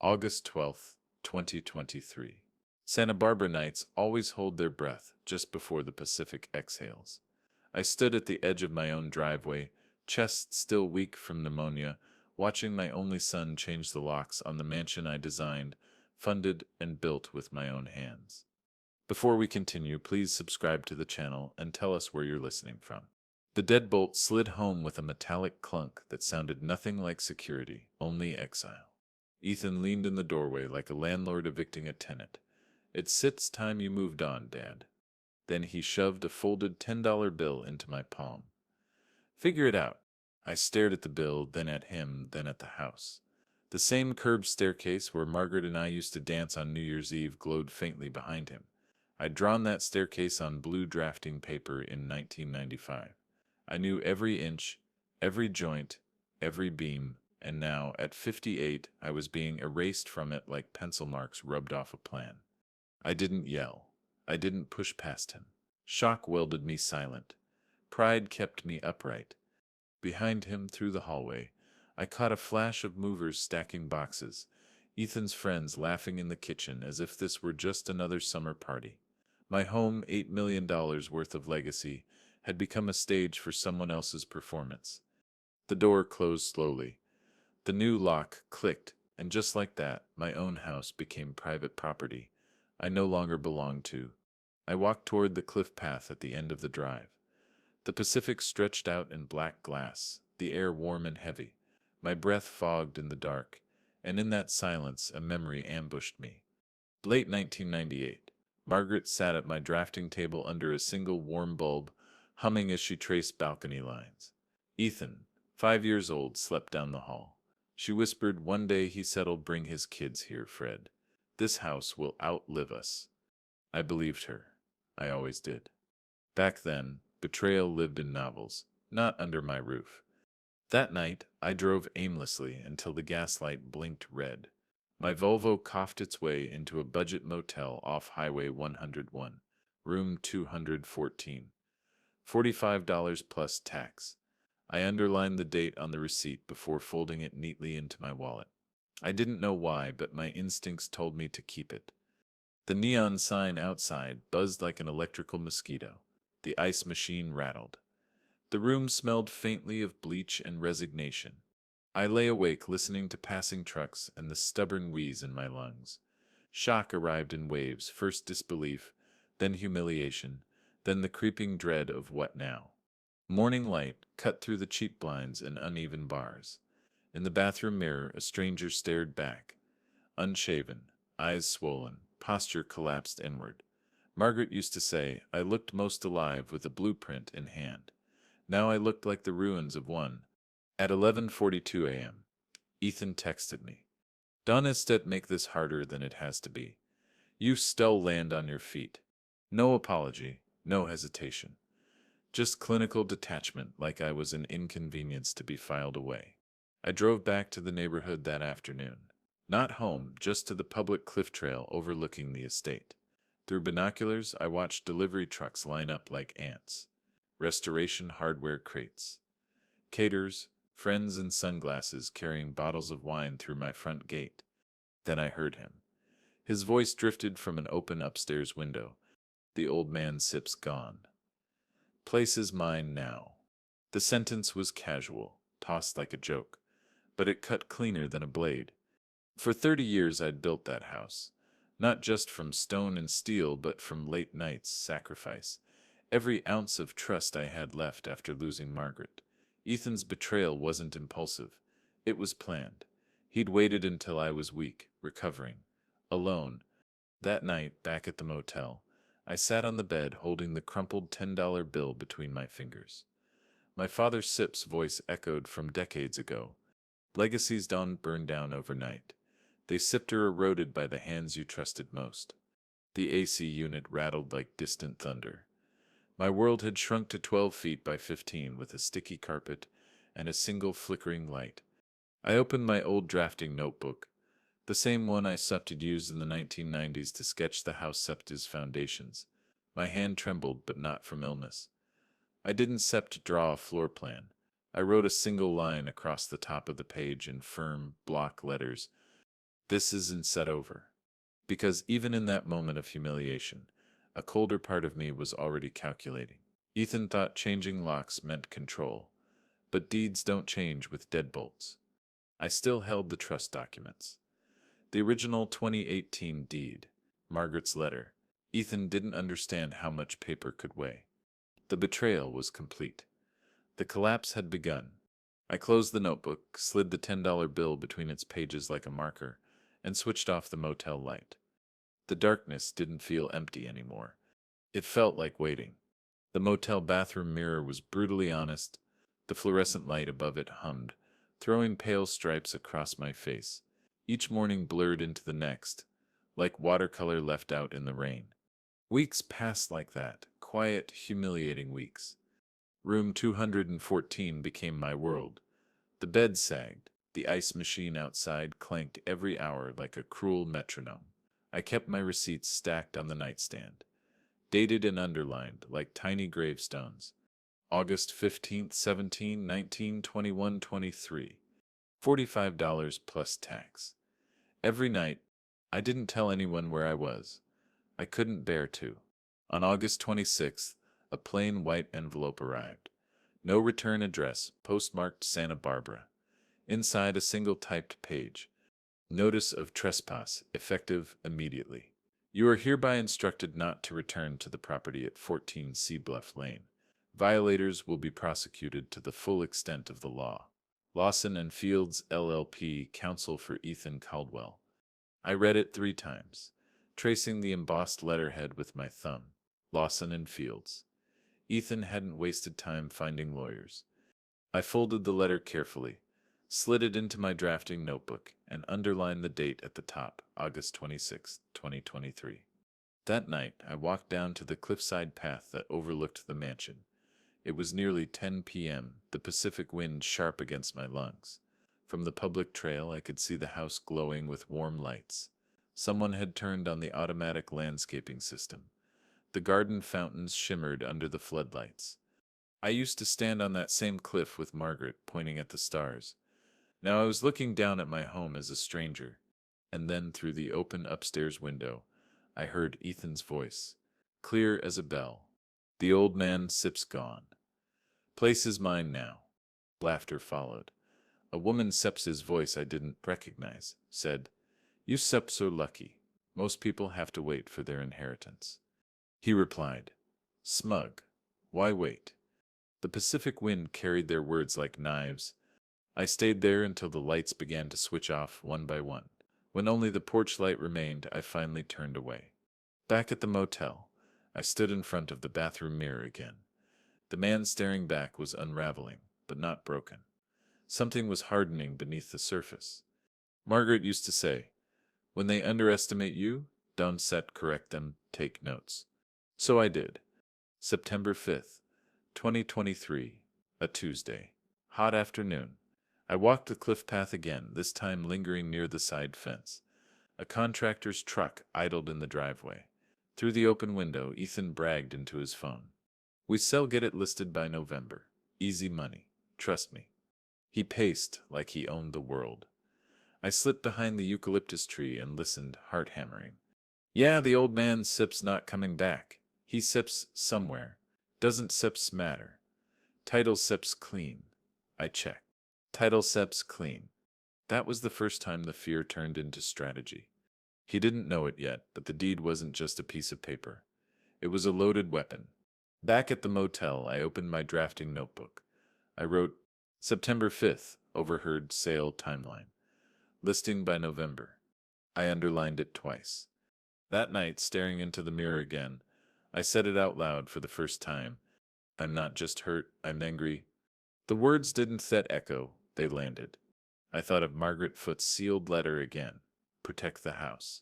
August 12th, 2023. Santa Barbara nights always hold their breath just before the Pacific exhales. I stood at the edge of my own driveway, chest still weak from pneumonia, watching my only son change the locks on the mansion I designed, funded, and built with my own hands. Before we continue, please subscribe to the channel and tell us where you're listening from. The deadbolt slid home with a metallic clunk that sounded nothing like security, only exile. Ethan leaned in the doorway like a landlord evicting a tenant. It's time you moved on, Dad. Then he shoved a folded $10 bill into my palm. Figure it out. I stared at the bill, then at him, then at the house. The same curved staircase where Margaret and I used to dance on New Year's Eve glowed faintly behind him. I'd drawn that staircase on blue drafting paper in 1995. I knew every inch, every joint, every beam, and now, at 58, I was being erased from it like pencil marks rubbed off a plan. I didn't yell. I didn't push past him. Shock welded me silent. Pride kept me upright. Behind him, through the hallway, I caught a flash of movers stacking boxes, Ethan's friends laughing in the kitchen as if this were just another summer party. My home, $8 million worth of legacy, had become a stage for someone else's performance. The door closed slowly. The new lock clicked, and just like that, my own house became private property I no longer belonged to. I walked toward the cliff path at the end of the drive. The Pacific stretched out in black glass, the air warm and heavy. My breath fogged in the dark, and in that silence a memory ambushed me. Late 1998. Margaret sat at my drafting table under a single warm bulb, humming as she traced balcony lines. Ethan, 5 years old, slept down the hall. She whispered, "One day," he settled, "bring his kids here, Fred. This house will outlive us." I believed her. I always did. Back then, betrayal lived in novels, not under my roof. That night, I drove aimlessly until the gaslight blinked red. My Volvo coughed its way into a budget motel off Highway 101, room 214. $45 plus tax. I underlined the date on the receipt before folding it neatly into my wallet. I didn't know why, but my instincts told me to keep it. The neon sign outside buzzed like an electrical mosquito. The ice machine rattled. The room smelled faintly of bleach and resignation. I lay awake listening to passing trucks and the stubborn wheeze in my lungs. Shock arrived in waves, first disbelief, then humiliation, then the creeping dread of what now. Morning light cut through the cheap blinds and uneven bars. In the bathroom mirror, a stranger stared back. Unshaven, eyes swollen, posture collapsed inward. Margaret used to say, I looked most alive with a blueprint in hand. Now I looked like the ruins of one. At 11:42 a.m., Ethan texted me. Don't instead make this harder than it has to be. You still land on your feet. No apology, no hesitation. Just clinical detachment, like I was an inconvenience to be filed away. I drove back to the neighborhood that afternoon. Not home, just to the public cliff trail overlooking the estate. Through binoculars, I watched delivery trucks line up like ants. Restoration hardware crates. Caterers, friends in sunglasses carrying bottles of wine through my front gate. Then I heard him. His voice drifted from an open upstairs window. The old man sips gone. Place is mine now. The sentence was casual, tossed like a joke, but it cut cleaner than a blade. For 30 years I'd built that house, not just from stone and steel, but from late nights, sacrifice, every ounce of trust I had left after losing Margaret. Ethan's betrayal wasn't impulsive. It was planned. He'd waited until I was weak, recovering, alone. That night, back at the motel, I sat on the bed holding the crumpled $10 bill between my fingers. My father Sip's voice echoed from decades ago. Legacies don't burn down overnight. They sipped or eroded by the hands you trusted most. The AC unit rattled like distant thunder. My world had shrunk to 12 feet by 15 with a sticky carpet and a single flickering light. I opened my old drafting notebook, the same one I had used in the 1990s to sketch the house septa's foundations. My hand trembled, but not from illness. I didn't draw a floor plan. I wrote a single line across the top of the page in firm, block letters. This isn't set over. Because even in that moment of humiliation, a colder part of me was already calculating. Ethan thought changing locks meant control, but deeds don't change with deadbolts. I still held the trust documents. The original 2018 deed, Margaret's letter. Ethan didn't understand how much paper could weigh. The betrayal was complete. The collapse had begun. I closed the notebook, slid the $10 bill between its pages like a marker, and switched off the motel light. The darkness didn't feel empty anymore. It felt like waiting. The motel bathroom mirror was brutally honest. The fluorescent light above it hummed, throwing pale stripes across my face. Each morning blurred into the next, like watercolor left out in the rain. Weeks passed like that, quiet, humiliating weeks. Room 214 became my world. The bed sagged. The ice machine outside clanked every hour like a cruel metronome. I kept my receipts stacked on the nightstand, dated and underlined like tiny gravestones. August 15th, 17, 19, 21, 23. $45 plus tax. Every night, I didn't tell anyone where I was. I couldn't bear to. On August 26th, a plain white envelope arrived. No return address, postmarked Santa Barbara. Inside a single typed page. Notice of trespass, effective immediately. You are hereby instructed not to return to the property at 14 Seabluff Lane. Violators will be prosecuted to the full extent of the law. Lawson and Fields, LLP, counsel for Ethan Caldwell. I read it 3 times, tracing the embossed letterhead with my thumb. Lawson and Fields. Ethan hadn't wasted time finding lawyers. I folded the letter carefully, slid it into my drafting notebook, and underlined the date at the top, August 26, 2023. That night, I walked down to the cliffside path that overlooked the mansion. It was nearly 10 p.m., the Pacific wind sharp against my lungs. From the public trail, I could see the house glowing with warm lights. Someone had turned on the automatic landscaping system. The garden fountains shimmered under the floodlights. I used to stand on that same cliff with Margaret, pointing at the stars. Now I was looking down at my home as a stranger, and then through the open upstairs window, I heard Ethan's voice, clear as a bell. The old man Sip's gone. Place is mine now. Laughter followed. A woman Seps's voice I didn't recognize said, You Seps are lucky. Most people have to wait for their inheritance. He replied, Smug. Why wait? The Pacific wind carried their words like knives. I stayed there until the lights began to switch off one by one. When only the porch light remained, I finally turned away. Back at the motel, I stood in front of the bathroom mirror again. The man staring back was unraveling, but not broken. Something was hardening beneath the surface. Margaret used to say, When they underestimate you, don't correct them, take notes. So I did. September 5th, 2023, a Tuesday. Hot afternoon. I walked the cliff path again, this time lingering near the side fence. A contractor's truck idled in the driveway. Through the open window, Ethan bragged into his phone. We sell get it listed by November. Easy money. Trust me. He paced like he owned the world. I slipped behind the eucalyptus tree and listened, heart hammering. Yeah, the old man Sips not coming back. He sips somewhere. Doesn't sips matter. Title sips clean. I checked. Title sips clean. That was the first time the fear turned into strategy. He didn't know it yet, but the deed wasn't just a piece of paper. It was a loaded weapon. Back at the motel, I opened my drafting notebook. I wrote, September 5th, overheard sale timeline. Listing by November. I underlined it twice. That night, staring into the mirror again, I said it out loud for the first time. I'm not just hurt, I'm angry. The words didn't set echo, they landed. I thought of Margaret Foot's sealed letter again. Protect the house.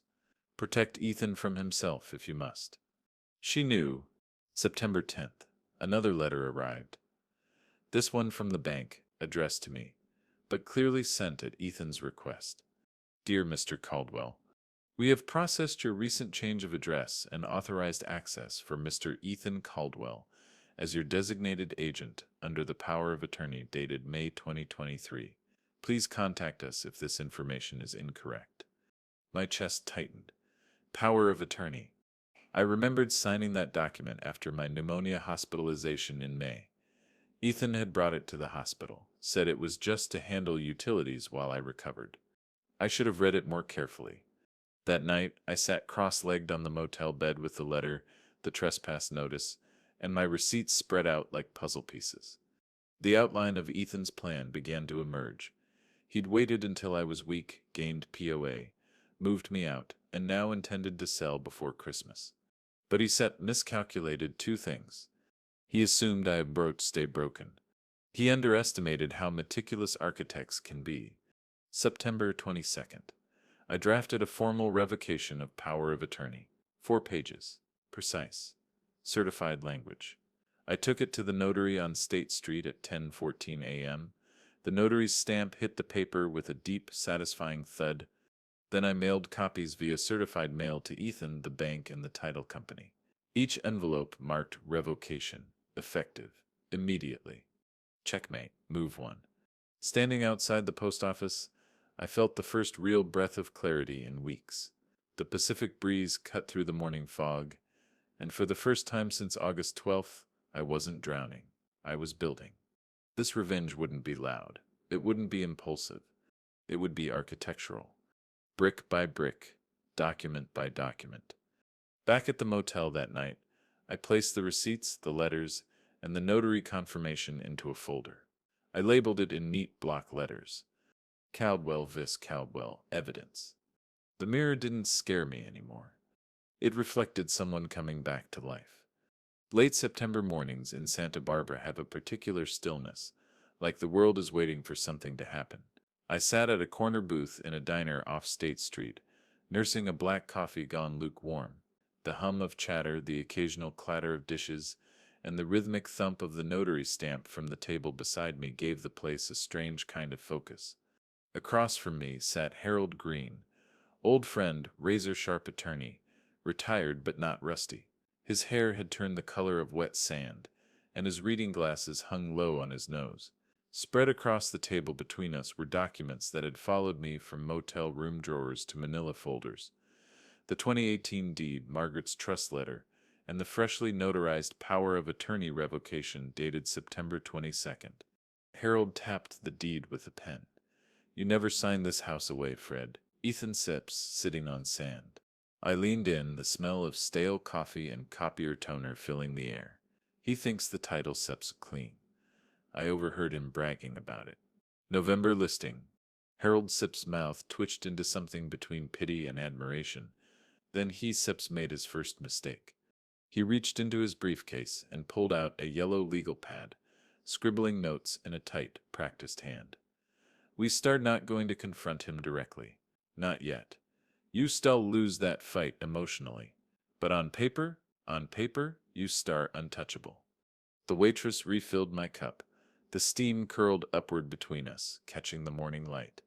Protect Ethan from himself if you must. She knew. September 10th. Another letter arrived. This one from the bank, addressed to me, but clearly sent at Ethan's request. Dear Mr. Caldwell, we have processed your recent change of address and authorized access for Mr. Ethan Caldwell as your designated agent under the power of attorney dated May 2023. Please contact us if this information is incorrect. My chest tightened. Power of attorney. I remembered signing that document after my pneumonia hospitalization in May. Ethan had brought it to the hospital, said it was just to handle utilities while I recovered. I should have read it more carefully. That night, I sat cross-legged on the motel bed with the letter, the trespass notice, and my receipts spread out like puzzle pieces. The outline of Ethan's plan began to emerge. He'd waited until I was weak, gained POA, moved me out, and now intended to sell before Christmas. But he miscalculated two things. He assumed I would stay broken. He underestimated how meticulous architects can be. September 22nd. I drafted a formal revocation of power of attorney. 4 pages. Precise. Certified language. I took it to the notary on State Street at 10:14 a.m. The notary's stamp hit the paper with a deep, satisfying thud. Then I mailed copies via certified mail to Ethan, the bank, and the title company. Each envelope marked revocation, effective, immediately. Checkmate, move 1. Standing outside the post office, I felt the first real breath of clarity in weeks. The Pacific breeze cut through the morning fog, and for the first time since August 12th, I wasn't drowning. I was building. This revenge wouldn't be loud. It wouldn't be impulsive. It would be architectural. Brick by brick, document by document. Back at the motel that night, I placed the receipts, the letters, and the notary confirmation into a folder. I labeled it in neat block letters. Caldwell vis Caldwell, evidence. The mirror didn't scare me anymore. It reflected someone coming back to life. Late September mornings in Santa Barbara have a particular stillness, like the world is waiting for something to happen. I sat at a corner booth in a diner off State Street, nursing a black coffee gone lukewarm. The hum of chatter, the occasional clatter of dishes, and the rhythmic thump of the notary stamp from the table beside me gave the place a strange kind of focus. Across from me sat Harold Green, old friend, razor-sharp attorney, retired but not rusty. His hair had turned the color of wet sand, and his reading glasses hung low on his nose. Spread across the table between us were documents that had followed me from motel room drawers to manila folders. The 2018 deed, Margaret's trust letter, and the freshly notarized power of attorney revocation dated September 22nd. Harold tapped the deed with a pen. "You never signed this house away, Fred." Ethan sips, sitting on sand. I leaned in, the smell of stale coffee and copier toner filling the air. He thinks the title sips clean. I overheard him bragging about it. November listing. Harold Sip's mouth twitched into something between pity and admiration. Then Sips made his first mistake. He reached into his briefcase and pulled out a yellow legal pad, scribbling notes in a tight, practiced hand. We started not going to confront him directly. Not yet. You still lose that fight emotionally. But on paper, you start untouchable. The waitress refilled my cup. The steam curled upward between us, catching the morning light.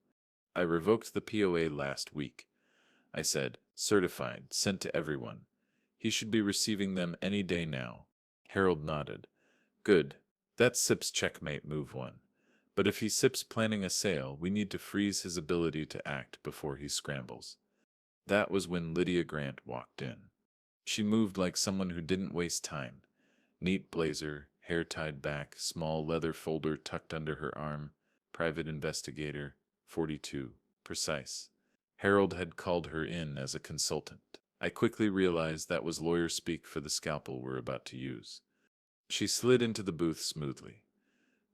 I revoked the POA last week. I said, certified, sent to everyone. He should be receiving them any day now. Harold nodded. Good. That's Sip's checkmate move 1. But if Sip's planning a sale, we need to freeze his ability to act before he scrambles. That was when Lydia Grant walked in. She moved like someone who didn't waste time. Neat blazer, hair tied back, small leather folder tucked under her arm, private investigator, 42, precise. Harold had called her in as a consultant. I quickly realized that was lawyer speak for the scalpel we're about to use. She slid into the booth smoothly.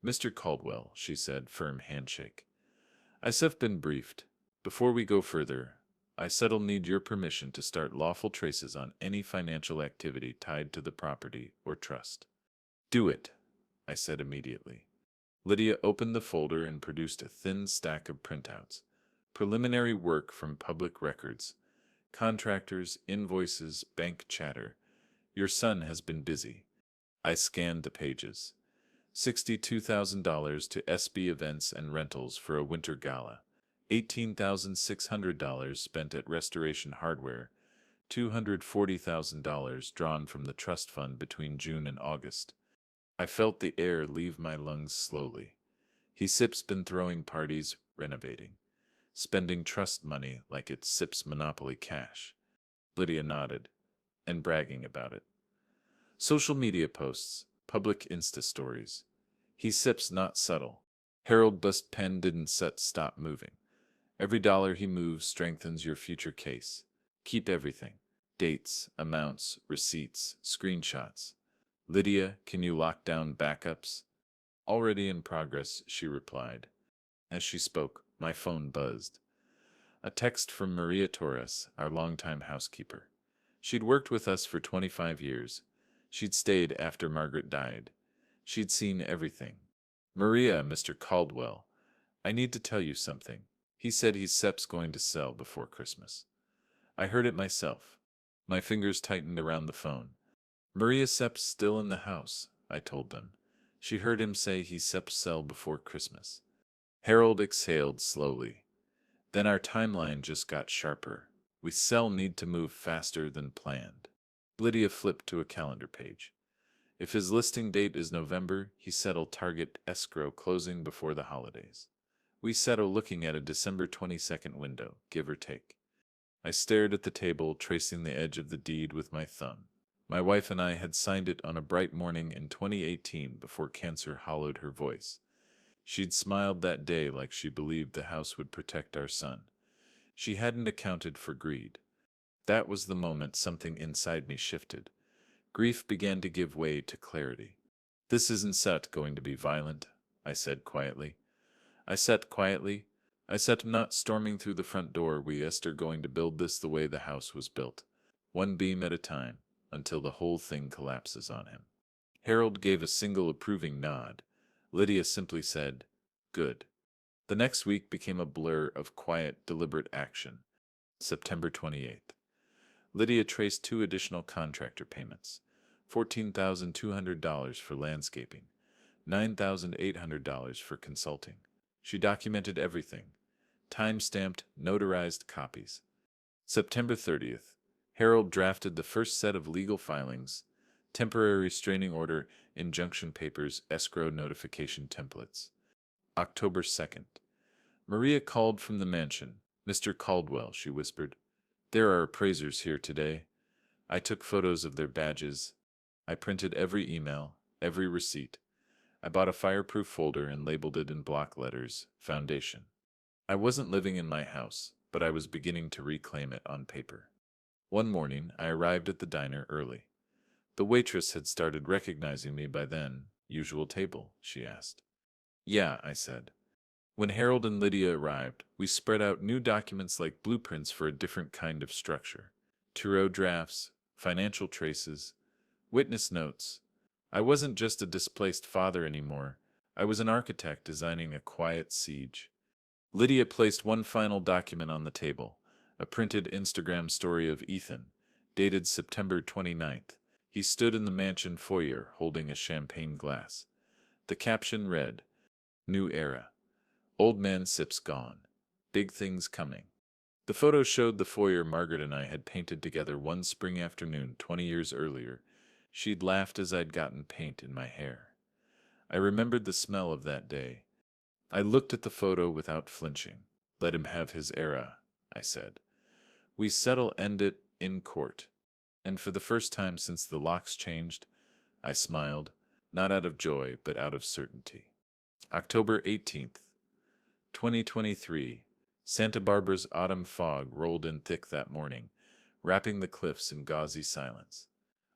Mr. Caldwell, she said, firm handshake. I've been briefed. Before we go further, I need your permission to start lawful traces on any financial activity tied to the property or trust. Do it, I said immediately. Lydia opened the folder and produced a thin stack of printouts. Preliminary work from public records. Contractors, invoices, bank chatter. Your son has been busy. I scanned the pages. $62,000 to SB Events and Rentals for a winter gala. $18,600 spent at Restoration Hardware. $240,000 drawn from the trust fund between June and August. I felt the air leave my lungs slowly. Sip's been throwing parties, renovating. spending trust money like it's SIP's Monopoly cash. Lydia nodded, and bragging about it. Social media posts, public Insta stories. He sips not subtle. Harold Bust pen didn't set stop moving. Every dollar he moves strengthens your future case. Keep everything. Dates, amounts, receipts, screenshots. Lydia, can you lock down backups? Already in progress, she replied. As she spoke, my phone buzzed. A text from Maria Torres, our longtime housekeeper. She'd worked with us for 25 years. She'd stayed after Margaret died. She'd seen everything. Maria, Mr. Caldwell, I need to tell you something. He said he's Sep's going to sell before Christmas. I heard it myself. My fingers tightened around the phone. Maria Sep's still in the house, I told them. She heard him say he's Sep's sell before Christmas. Harold exhaled slowly. Then our timeline just got sharper. We still need to move faster than planned. Lydia flipped to a calendar page. If his listing date is November, he settled target escrow closing before the holidays. We settle looking at a December 22nd window, give or take. I stared at the table, tracing the edge of the deed with my thumb. My wife and I had signed it on a bright morning in 2018 before cancer hollowed her voice. She'd smiled that day like she believed the house would protect our son. She hadn't accounted for greed. That was the moment something inside me shifted. Grief began to give way to clarity. This isn't Set going to be violent, I said quietly. I said not storming through the front door. We are going to build this the way the house was built, one beam at a time, until the whole thing collapses on him. Harold gave a single approving nod. Lydia simply said, good. The next week became a blur of quiet, deliberate action. September 28th. Lydia traced 2 additional contractor payments. $14,200 for landscaping, $9,800 for consulting. She documented everything. Time-stamped, notarized copies. September 30th. Harold drafted the first set of legal filings, temporary restraining order, injunction papers, escrow notification templates. October 2nd. Maria called from the mansion. Mr. Caldwell, she whispered. There are appraisers here today. I took photos of their badges. I printed every email, every receipt. I bought a fireproof folder and labeled it in block letters, Foundation. I wasn't living in my house, but I was beginning to reclaim it on paper. One morning, I arrived at the diner early. The waitress had started recognizing me by then. Usual table, she asked. Yeah, I said. When Harold and Lydia arrived, we spread out new documents like blueprints for a different kind of structure. Two-row drafts, financial traces, witness notes. I wasn't just a displaced father anymore. I was an architect designing a quiet siege. Lydia placed one final document on the table, a printed Instagram story of Ethan, dated September 29th. He stood in the mansion foyer holding a champagne glass. The caption read, New Era. Old man Sip's gone. Big things coming. The photo showed the foyer Margaret and I had painted together one spring afternoon 20 years earlier. She'd laughed as I'd gotten paint in my hair. I remembered the smell of that day. I looked at the photo without flinching. Let him have his era, I said. We settle end it in court. And for the first time since the locks changed, I smiled, not out of joy, but out of certainty. October 18th. 2023, Santa Barbara's autumn fog rolled in thick that morning, wrapping the cliffs in gauzy silence.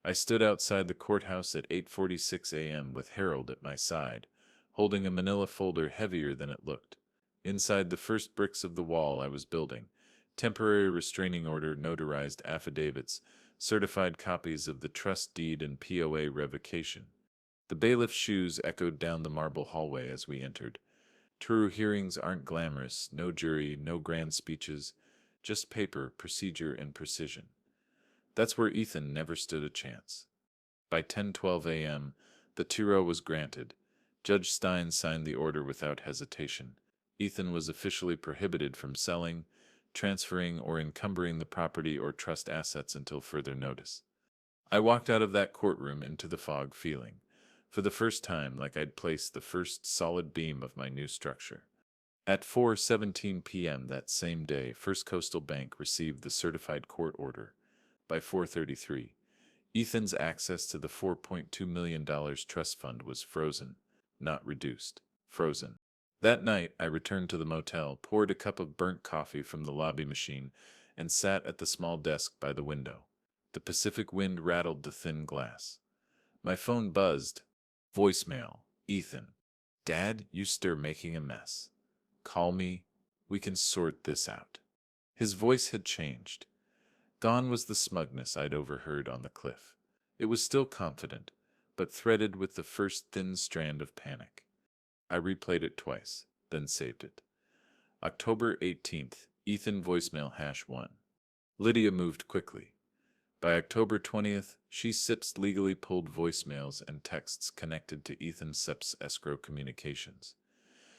I stood outside the courthouse at 8:46 a.m. with Harold at my side, holding a manila folder heavier than it looked. Inside the first bricks of the wall I was building, temporary restraining order, notarized affidavits, certified copies of the trust deed and POA revocation. The bailiff's shoes echoed down the marble hallway as we entered. True hearings aren't glamorous, no jury, no grand speeches, just paper, procedure, and precision. That's where Ethan never stood a chance. By 10:12 a.m., the TIRO was granted. Judge Stein signed the order without hesitation. Ethan was officially prohibited from selling, transferring, or encumbering the property or trust assets until further notice. I walked out of that courtroom into the fog feeling, for the first time, like I'd placed the first solid beam of my new structure. At 4:17 p.m. that same day, First Coastal Bank received the certified court order. By 4:33, Ethan's access to the $4.2 million trust fund was frozen, not reduced. Frozen. That night, I returned to the motel, poured a cup of burnt coffee from the lobby machine, and sat at the small desk by the window. The Pacific wind rattled the thin glass. My phone buzzed. Voicemail. Ethan. Dad, you stir making a mess. Call me. We can sort this out. His voice had changed. Gone was the smugness I'd overheard on the cliff. It was still confident, but threaded with the first thin strand of panic. I replayed it twice, then saved it. October 18th, Ethan voicemail #1. Lydia moved quickly. By October 20th, she SIPs legally pulled voicemails and texts connected to Ethan SIP's escrow communications.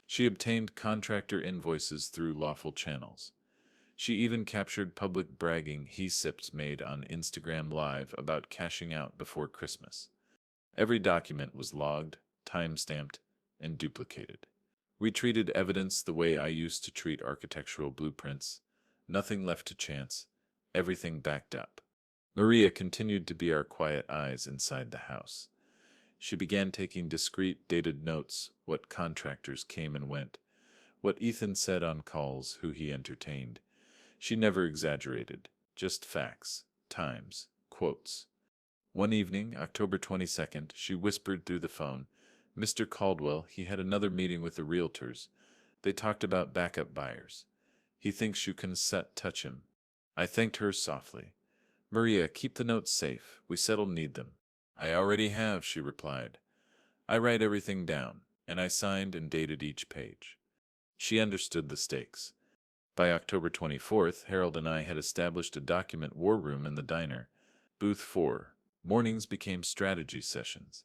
She obtained contractor invoices through lawful channels. She even captured public bragging he SIPs made on Instagram Live about cashing out before Christmas. Every document was logged, time-stamped, and duplicated. We treated evidence the way I used to treat architectural blueprints. Nothing left to chance, everything backed up. Maria continued to be our quiet eyes inside the house. She began taking discreet, dated notes, what contractors came and went, what Ethan said on calls, who he entertained. She never exaggerated, just facts, times, quotes. One evening, October 22nd, she whispered through the phone, "Mr. Caldwell, he had another meeting with the realtors. They talked about backup buyers. He thinks you can touch him." I thanked her softly. "Maria, keep the notes safe. We settle need them." "I already have," she replied. "I write everything down," and I signed and dated each page. She understood the stakes. By October 24th, Harold and I had established a document war room in the diner. Booth 4. Mornings became strategy sessions.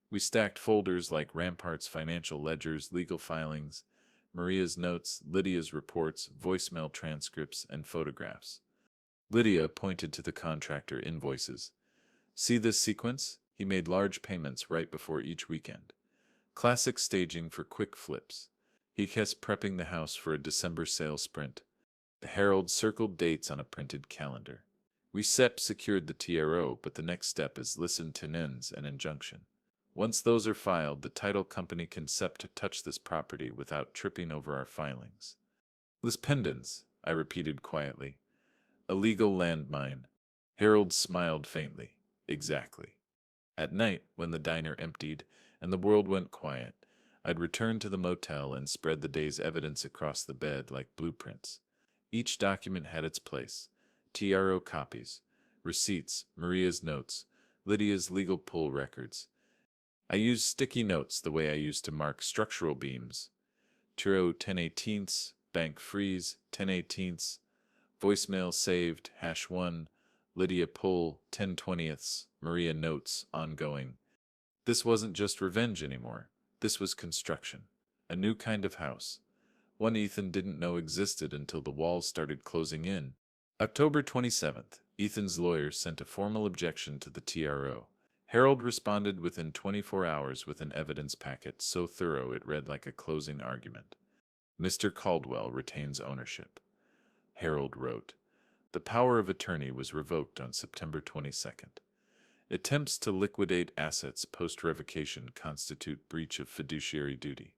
We stacked folders like Rampart's financial ledgers, legal filings, Maria's notes, Lydia's reports, voicemail transcripts, and photographs. Lydia pointed to the contractor invoices. "See this sequence? He made large payments right before each weekend. Classic staging for quick flips. He kept prepping the house for a December sale sprint." The Herald circled dates on a printed calendar. "We secured the TRO, but the next step is listen tenens and injunction. Once those are filed, the title company can to touch this property without tripping over our filings." "Lis pendens," I repeated quietly. "A legal landmine." Harold smiled faintly. "Exactly." At night, when the diner emptied and the world went quiet, I'd return to the motel and spread the day's evidence across the bed like blueprints. Each document had its place. TRO copies, receipts, Maria's notes, Lydia's legal pull records. I used sticky notes the way I used to mark structural beams. TRO 10/18, bank freeze 10/18, voicemail saved #1, Lydia pull 10/20, Maria notes ongoing. This wasn't just revenge anymore. This was construction. A new kind of house. One Ethan didn't know existed until the walls started closing in. October 27th, Ethan's lawyer sent a formal objection to the TRO. Harold responded within 24 hours with an evidence packet so thorough it read like a closing argument. "Mr. Caldwell retains ownership." Harold wrote. The power of attorney was revoked on September 22nd. Attempts to liquidate assets post-revocation constitute breach of fiduciary duty.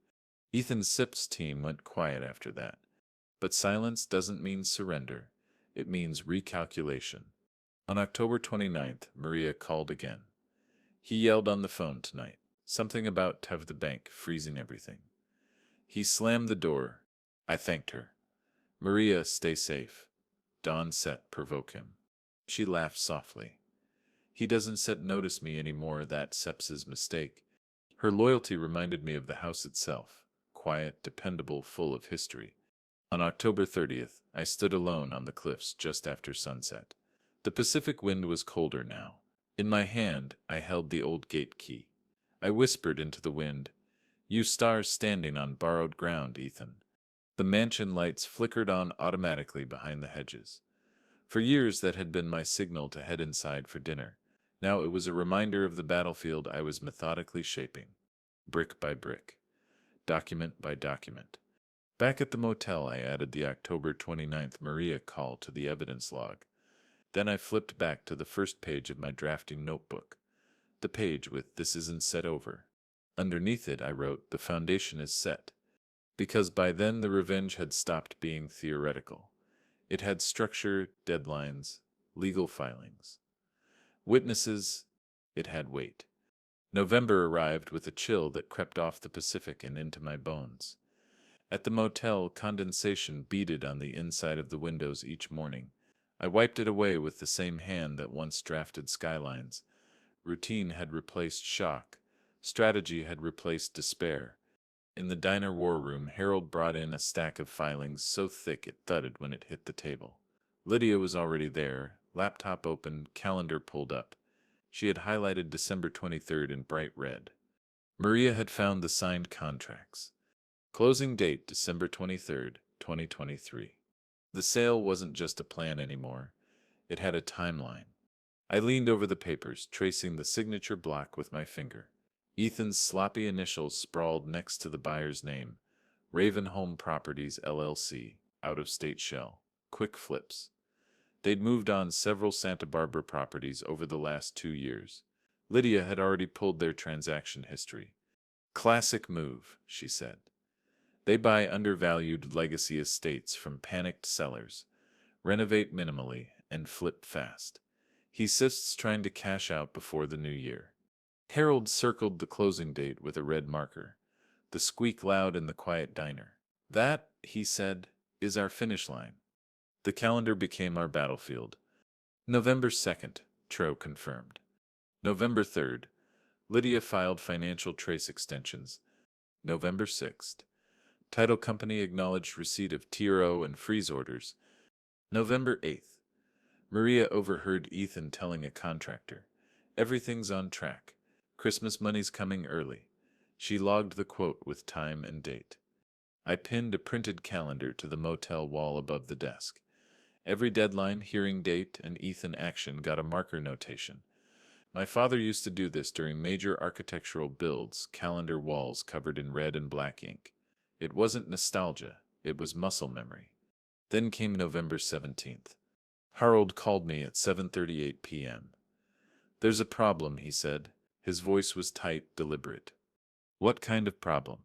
Ethan SIP's team went quiet after that. But silence doesn't mean surrender. It means recalculation. On October 29th, Maria called again. "He yelled on the phone tonight. Something about the bank freezing everything." He slammed the door. I thanked her. "Maria, stay safe. Dawn provoke him." She laughed softly. "He doesn't notice me anymore, that Seps's mistake." Her loyalty reminded me of the house itself. Quiet, dependable, full of history. On October 30th, I stood alone on the cliffs just after sunset. The Pacific wind was colder now. In my hand, I held the old gate key. I whispered into the wind, "You stars standing on borrowed ground, Ethan." The mansion lights flickered on automatically behind the hedges. For years that had been my signal to head inside for dinner. Now it was a reminder of the battlefield I was methodically shaping. Brick by brick. Document by document. Back at the motel, I added the October 29th Maria call to the evidence log. Then I flipped back to the first page of my drafting notebook, the page with "This isn't set over." Underneath it, I wrote, "The foundation is set." Because by then the revenge had stopped being theoretical. It had structure, deadlines, legal filings. Witnesses, it had weight. November arrived with a chill that crept off the Pacific and into my bones. At the motel, condensation beaded on the inside of the windows each morning. I wiped it away with the same hand that once drafted skylines. Routine had replaced shock. Strategy had replaced despair. In the diner war room, Harold brought in a stack of filings so thick it thudded when it hit the table. Lydia was already there, laptop open, calendar pulled up. She had highlighted December 23rd in bright red. Maria had found the signed contracts. Closing date December 23rd, 2023. The sale wasn't just a plan anymore. It had a timeline. I leaned over the papers, tracing the signature block with my finger. Ethan's sloppy initials sprawled next to the buyer's name. Raven Home Properties, LLC, out-of-state shell. Quick flips. They'd moved on several Santa Barbara properties over the last 2 years. Lydia had already pulled their transaction history. Classic move, she said. They buy undervalued legacy estates from panicked sellers, renovate minimally, and flip fast. He insists trying to cash out before the new year. Harold circled the closing date with a red marker. The squeak loud in the quiet diner. "That," he said, "is our finish line." The calendar became our battlefield. November 2nd, Tro confirmed. November 3rd, Lydia filed financial trace extensions. November 6th, title company acknowledged receipt of TRO and freeze orders. November 8th, Maria overheard Ethan telling a contractor, "Everything's on track. Christmas money's coming early." She logged the quote with time and date. I pinned a printed calendar to the motel wall above the desk. Every deadline, hearing date, and Ethan action got a marker notation. My father used to do this during major architectural builds, calendar walls covered in red and black ink. It wasn't nostalgia, it was muscle memory. Then came November 17th. Harold called me at 7:38 p.m. "There's a problem," he said. His voice was tight, deliberate. "What kind of problem?"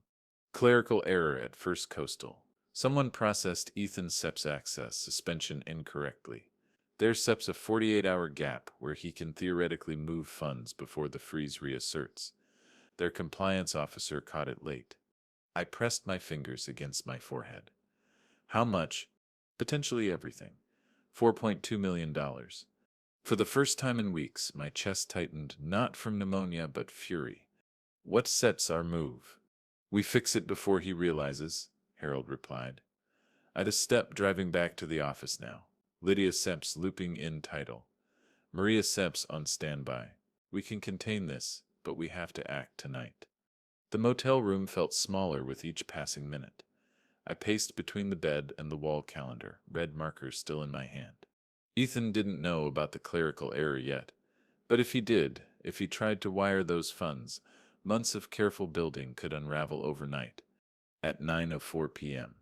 "Clerical error at First Coastal. Someone processed Ethan Sepp's access suspension incorrectly. There Sepp's a 48-hour gap where he can theoretically move funds before the freeze reasserts. Their compliance officer caught it late." I pressed my fingers against my forehead. "How much?" "Potentially everything. $4.2 million. For the first time in weeks, my chest tightened, not from pneumonia but fury. "What sets our move?" "We fix it before he realizes," Harold replied. I'd a step driving back to the office now. Lydia Sepp's looping in title. Maria Sepp's on standby. "We can contain this, but we have to act tonight." The motel room felt smaller with each passing minute. I paced between the bed and the wall calendar, red markers still in my hand. Ethan didn't know about the clerical error yet. But if he did, if he tried to wire those funds, months of careful building could unravel overnight. At 9:04 p.m.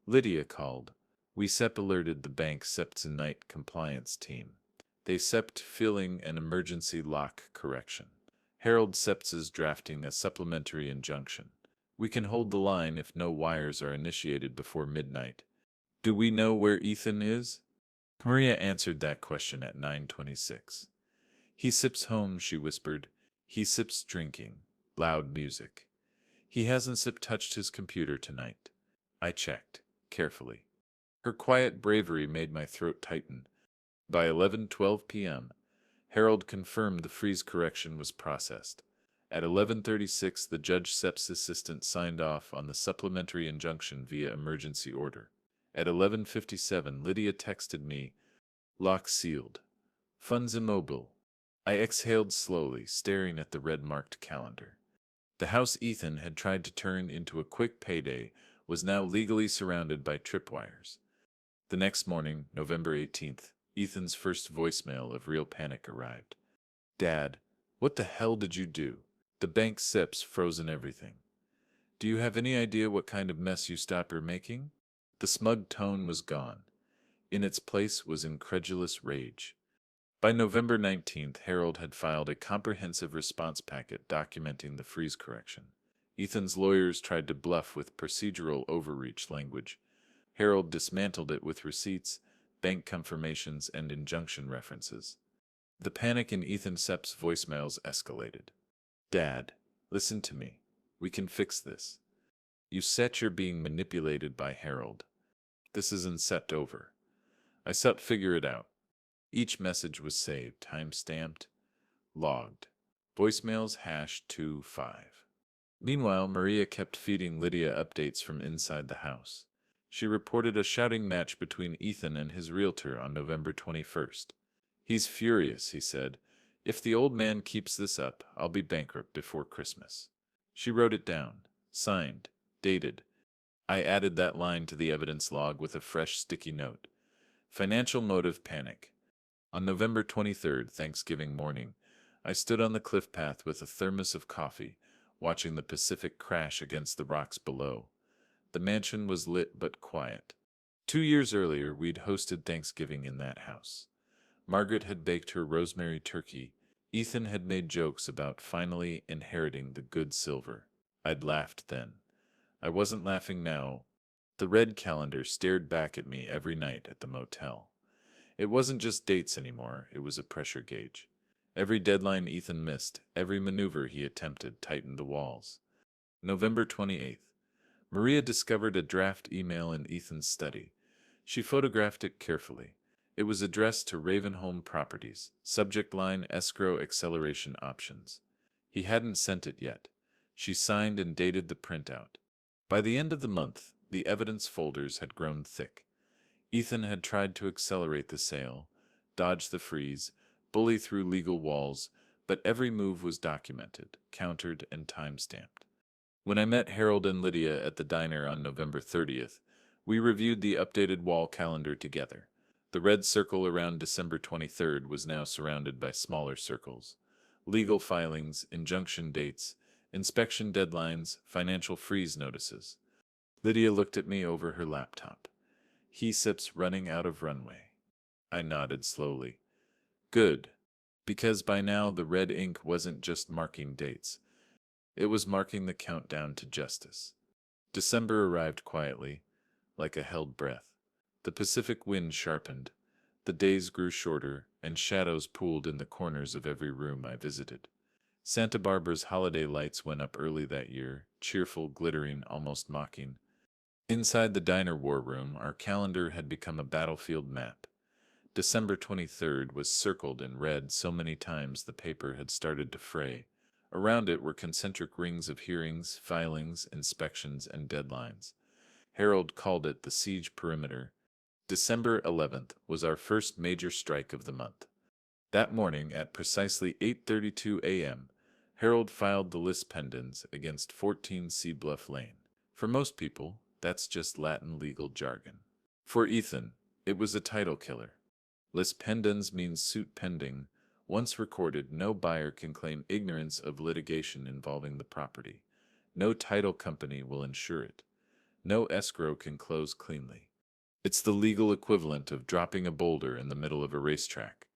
Lydia called. We SEP alerted the bank Septonite compliance team. They SEPT filling an emergency lock correction. Harold SEPTS is drafting a supplementary injunction. We can hold the line if no wires are initiated before midnight. Do we know where Ethan is? Maria answered that question at 9:26. He sips home, she whispered. He sips drinking. Loud music. He hasn't touched his computer tonight. I checked, carefully. Her quiet bravery made my throat tighten. By 11:12 p.m., Harold confirmed the freeze correction was processed. At 11:36, the Judge Sepp's assistant signed off on the supplementary injunction via emergency order. At 11:57, Lydia texted me, "Lock sealed. Funds immobile." I exhaled slowly, staring at the red-marked calendar. The house Ethan had tried to turn into a quick payday was now legally surrounded by tripwires. The next morning, November 18th, Ethan's first voicemail of real panic arrived. "Dad, what the hell did you do? The bank SIP's frozen everything." Do you have any idea what kind of mess you stop her making? The smug tone was gone. In its place was incredulous rage. By November 19th, Harold had filed a comprehensive response packet documenting the freeze correction. Ethan's lawyers tried to bluff with procedural overreach language. Harold dismantled it with receipts, bank confirmations, and injunction references. The panic in Ethan Sepp's voicemails escalated. Dad, listen to me. We can fix this. You said you're being manipulated by Harold. This isn't set over. I said figure it out. Each message was saved, time-stamped, logged. Voicemails #25. Meanwhile, Maria kept feeding Lydia updates from inside the house. She reported a shouting match between Ethan and his realtor on November 21st. He's furious, he said. If the old man keeps this up, I'll be bankrupt before Christmas. She wrote it down, signed, dated. I added that line to the evidence log with a fresh sticky note. Financial motive panic. On November 23rd, Thanksgiving morning, I stood on the cliff path with a thermos of coffee, watching the Pacific crash against the rocks below. The mansion was lit but quiet. 2 years earlier, we'd hosted Thanksgiving in that house. Margaret had baked her rosemary turkey. Ethan had made jokes about finally inheriting the good silver. I'd laughed then. I wasn't laughing now. The red calendar stared back at me every night at the motel. It wasn't just dates anymore, it was a pressure gauge. Every deadline Ethan missed, every maneuver he attempted tightened the walls. November 28th. Maria discovered a draft email in Ethan's study. She photographed it carefully. It was addressed to Ravenholm Properties, subject line escrow acceleration options. He hadn't sent it yet. She signed and dated the printout. By the end of the month, the evidence folders had grown thick. Ethan had tried to accelerate the sale, dodge the freeze, bully through legal walls, but every move was documented, countered, and time-stamped. When I met Harold and Lydia at the diner on November 30th, we reviewed the updated wall calendar together. The red circle around December 23rd was now surrounded by smaller circles. Legal filings, injunction dates, inspection deadlines, financial freeze notices. Lydia looked at me over her laptop. HESIP's running out of runway. I nodded slowly. Good. Because by now the red ink wasn't just marking dates. It was marking the countdown to justice. December arrived quietly, like a held breath. The Pacific wind sharpened. The days grew shorter, and shadows pooled in the corners of every room I visited. Santa Barbara's holiday lights went up early that year, cheerful, glittering, almost mocking. Inside the diner war room, our calendar had become a battlefield map. December 23rd was circled in red so many times the paper had started to fray. Around it were concentric rings of hearings, filings, inspections, and deadlines. Harold called it the siege perimeter. December 11th was our first major strike of the month. That morning, at precisely 8:32 a.m., Harold filed the lis pendens against 14 Sea Bluff Lane. For most people, that's just Latin legal jargon. For Ethan, it was a title killer. Lis pendens means suit pending. Once recorded, no buyer can claim ignorance of litigation involving the property. No title company will insure it. No escrow can close cleanly. It's the legal equivalent of dropping a boulder in the middle of a racetrack.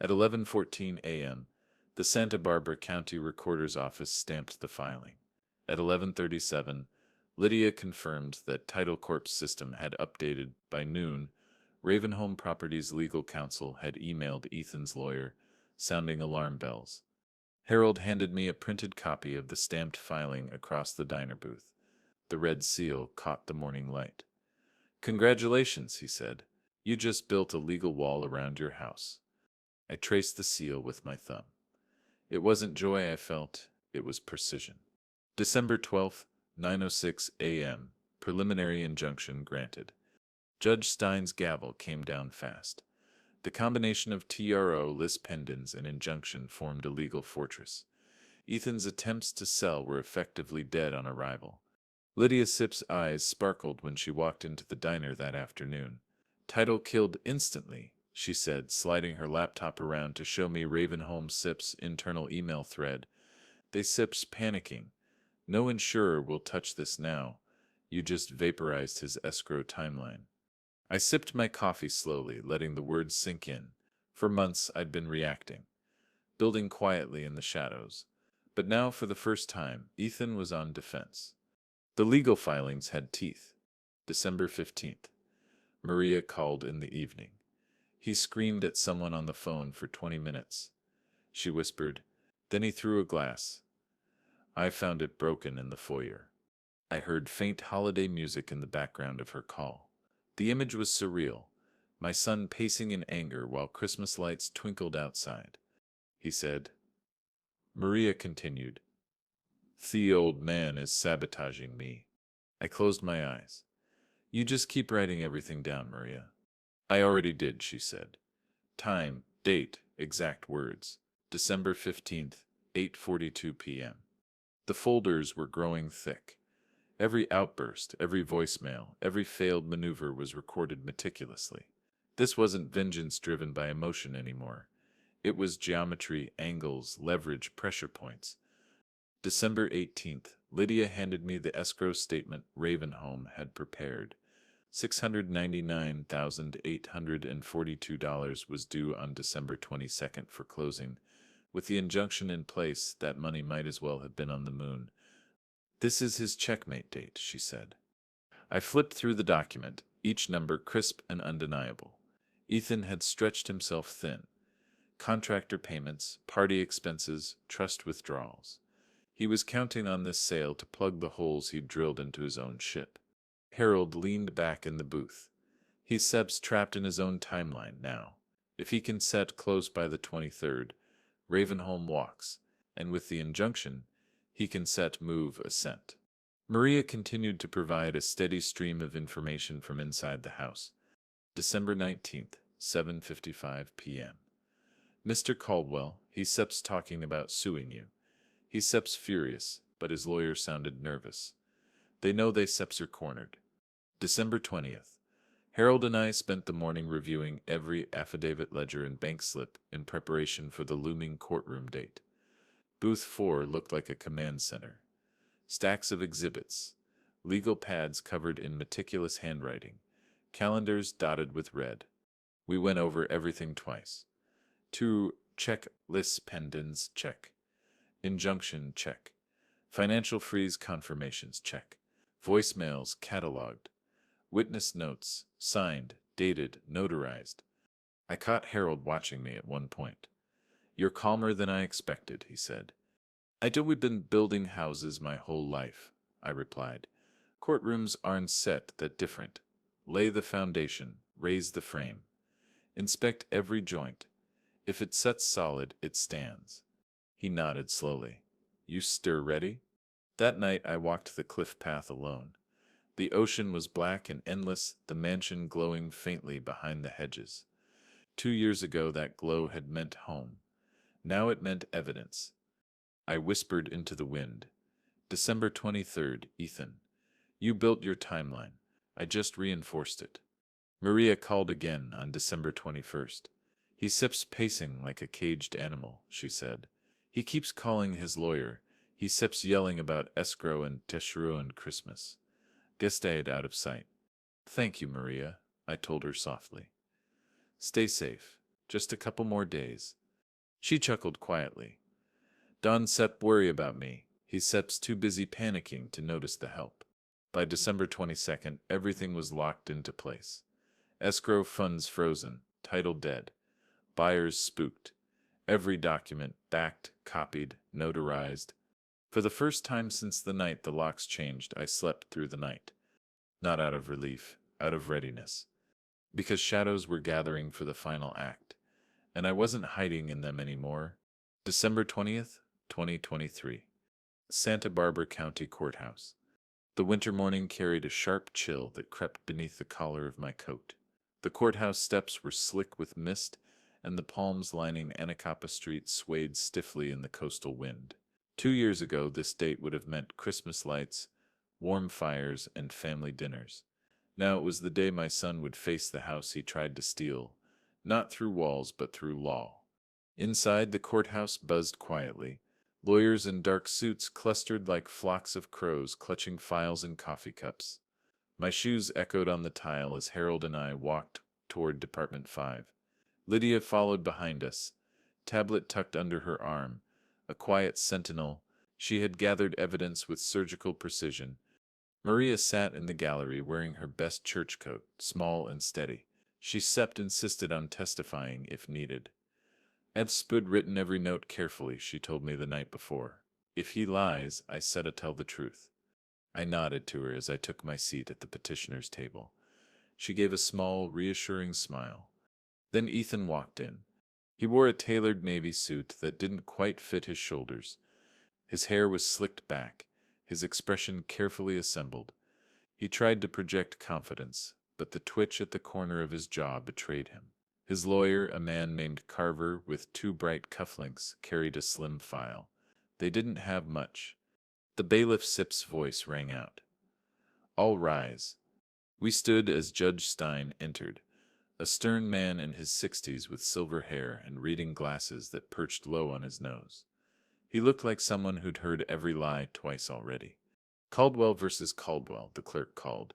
At 11:14 a.m., the Santa Barbara County Recorder's Office stamped the filing. At 11:37, Lydia confirmed that Title Corp's system had updated. By noon, Ravenholm Properties legal counsel had emailed Ethan's lawyer, sounding alarm bells. Harold handed me a printed copy of the stamped filing across the diner booth. The red seal caught the morning light. Congratulations, he said. You just built a legal wall around your house. I traced the seal with my thumb. It wasn't joy I felt, it was precision. December 12th, 9:06 a.m., preliminary injunction granted. Judge Stein's gavel came down fast. The combination of TRO, lis pendens, and injunction formed a legal fortress. Ethan's attempts to sell were effectively dead on arrival. Lydia Sipp's eyes sparkled when she walked into the diner that afternoon. Title killed instantly, she said, sliding her laptop around to show me Ravenholm Sipp's internal email thread. They Sipp's panicking. No insurer will touch this now. You just vaporized his escrow timeline. I sipped my coffee slowly, letting the words sink in. For months I'd been reacting, building quietly in the shadows. But now, for the first time, Ethan was on defense. The legal filings had teeth. December 15th. Maria called in the evening. He screamed at someone on the phone for 20 minutes. She whispered. Then he threw a glass. I found it broken in the foyer. I heard faint holiday music in the background of her call. The image was surreal. My son pacing in anger while Christmas lights twinkled outside. He said. Maria continued. The old man is sabotaging me. I closed my eyes. You just keep writing everything down, Maria. I already did, she said. Time, date, exact words. December 15th, 8:42 p.m. The folders were growing thick. Every outburst, every voicemail, every failed maneuver was recorded meticulously. This wasn't vengeance driven by emotion anymore. It was geometry, angles, leverage, pressure points. December 18th, Lydia handed me the escrow statement Ravenholm had prepared. $699,842 was due on December 22nd for closing. With the injunction in place, that money might as well have been on the moon. This is his checkmate date, she said. I flipped through the document, each number crisp and undeniable. Ethan had stretched himself thin. Contractor payments, party expenses, trust withdrawals. He was counting on this sale to plug the holes he'd drilled into his own ship. Harold leaned back in the booth. He's Seb's trapped in his own timeline now. If he can set close by the 23rd, Ravenholm walks, and with the injunction, he can set move ascent. Maria continued to provide a steady stream of information from inside the house. December 19th, 7:55 p.m. Mr. Caldwell, he Seb's talking about suing you. He Seb's furious, but his lawyer sounded nervous. They know they Seps are cornered. December 20th. Harold and I spent the morning reviewing every affidavit ledger and bank slip in preparation for the looming courtroom date. Booth 4 looked like a command center. Stacks of exhibits, legal pads covered in meticulous handwriting, calendars dotted with red. We went over everything twice. To check lists pendants, check. Injunction, check. Financial freeze confirmations, check. Voicemails cataloged. Witness notes, signed, dated, notarized. I caught Harold watching me at one point. You're calmer than I expected, he said. I know we've been building houses my whole life, I replied. Courtrooms aren't set that different. Lay the foundation, raise the frame. Inspect every joint. If it sets solid, it stands. He nodded slowly. You stir ready? That night I walked the cliff path alone. The ocean was black and endless, the mansion glowing faintly behind the hedges. 2 years ago that glow had meant home. Now it meant evidence. I whispered into the wind. December 23rd, Ethan. You built your timeline. I just reinforced it. Maria called again on December 21st. He sips pacing like a caged animal, she said. He keeps calling his lawyer. He sips yelling about escrow and Teshru and Christmas. Stayed out of sight. Thank you, Maria, I told her softly. Stay safe. Just a couple more days. She chuckled quietly. Don Sepp worry about me. He Sepp's too busy panicking to notice the help. By December 22nd, everything was locked into place. Escrow funds frozen, title dead. Buyers spooked. Every document backed, copied, notarized. For the first time since the night the locks changed, I slept through the night. Not out of relief, out of readiness. Because shadows were gathering for the final act, and I wasn't hiding in them anymore. December 20th, 2023. Santa Barbara County Courthouse. The winter morning carried a sharp chill that crept beneath the collar of my coat. The courthouse steps were slick with mist, and the palms lining Anacapa Street swayed stiffly in the coastal wind. 2 years ago, this date would have meant Christmas lights, warm fires, and family dinners. Now it was the day my son would face the house he tried to steal, not through walls but through law. Inside, the courthouse buzzed quietly. Lawyers in dark suits clustered like flocks of crows clutching files and coffee cups. My shoes echoed on the tile as Harold and I walked toward Department 5. Lydia followed behind us, tablet tucked under her arm. A quiet sentinel, she had gathered evidence with surgical precision. Maria sat in the gallery wearing her best church coat, small and steady. She insisted on testifying if needed. Ed Spud written every note carefully, she told me the night before. If he lies, I said to tell the truth. I nodded to her as I took my seat at the petitioner's table. She gave a small, reassuring smile. Then Ethan walked in. He wore a tailored navy suit that didn't quite fit his shoulders. His hair was slicked back, his expression carefully assembled. He tried to project confidence, but the twitch at the corner of his jaw betrayed him. His lawyer, a man named Carver with two bright cufflinks, carried a slim file. They didn't have much. The bailiff Sip's voice rang out. All rise. We stood as Judge Stein entered, a stern man in his 60s with silver hair and reading glasses that perched low on his nose. He looked like someone who'd heard every lie twice already. Caldwell versus Caldwell, the clerk called.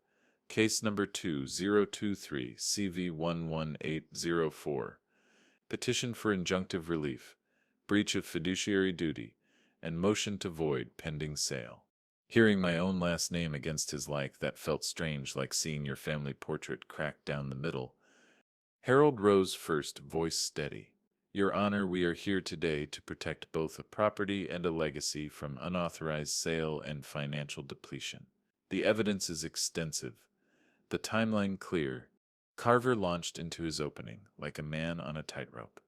Case number 2023 CV11804. Petition for injunctive relief, breach of fiduciary duty, and motion to void pending sale. Hearing my own last name against his like that felt strange, like seeing your family portrait cracked down the middle. Harold rose first, voice steady. Your Honor, we are here today to protect both a property and a legacy from unauthorized sale and financial depletion. The evidence is extensive, the timeline clear. Carver launched into his opening like a man on a tightrope.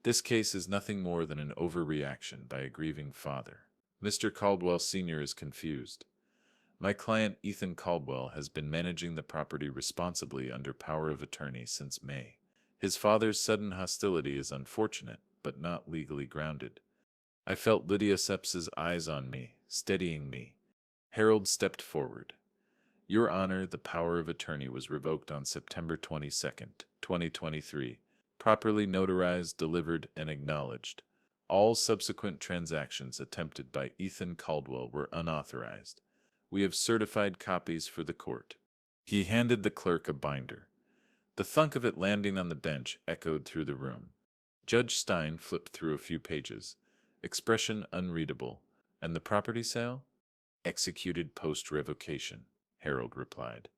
This case is nothing more than an overreaction by a grieving father. Mr. Caldwell Sr. is confused. My client Ethan Caldwell has been managing the property responsibly under power of attorney since May. His father's sudden hostility is unfortunate, but not legally grounded. I felt Lydia Seps's eyes on me, steadying me. Harold stepped forward. Your Honor, the power of attorney was revoked on September 22nd, 2023, properly notarized, delivered, and acknowledged. All subsequent transactions attempted by Ethan Caldwell were unauthorized. We have certified copies for the court. He handed the clerk a binder. The thunk of it landing on the bench echoed through the room. Judge Stein flipped through a few pages. Expression unreadable. And the property sale? Executed post-revocation, Harold replied,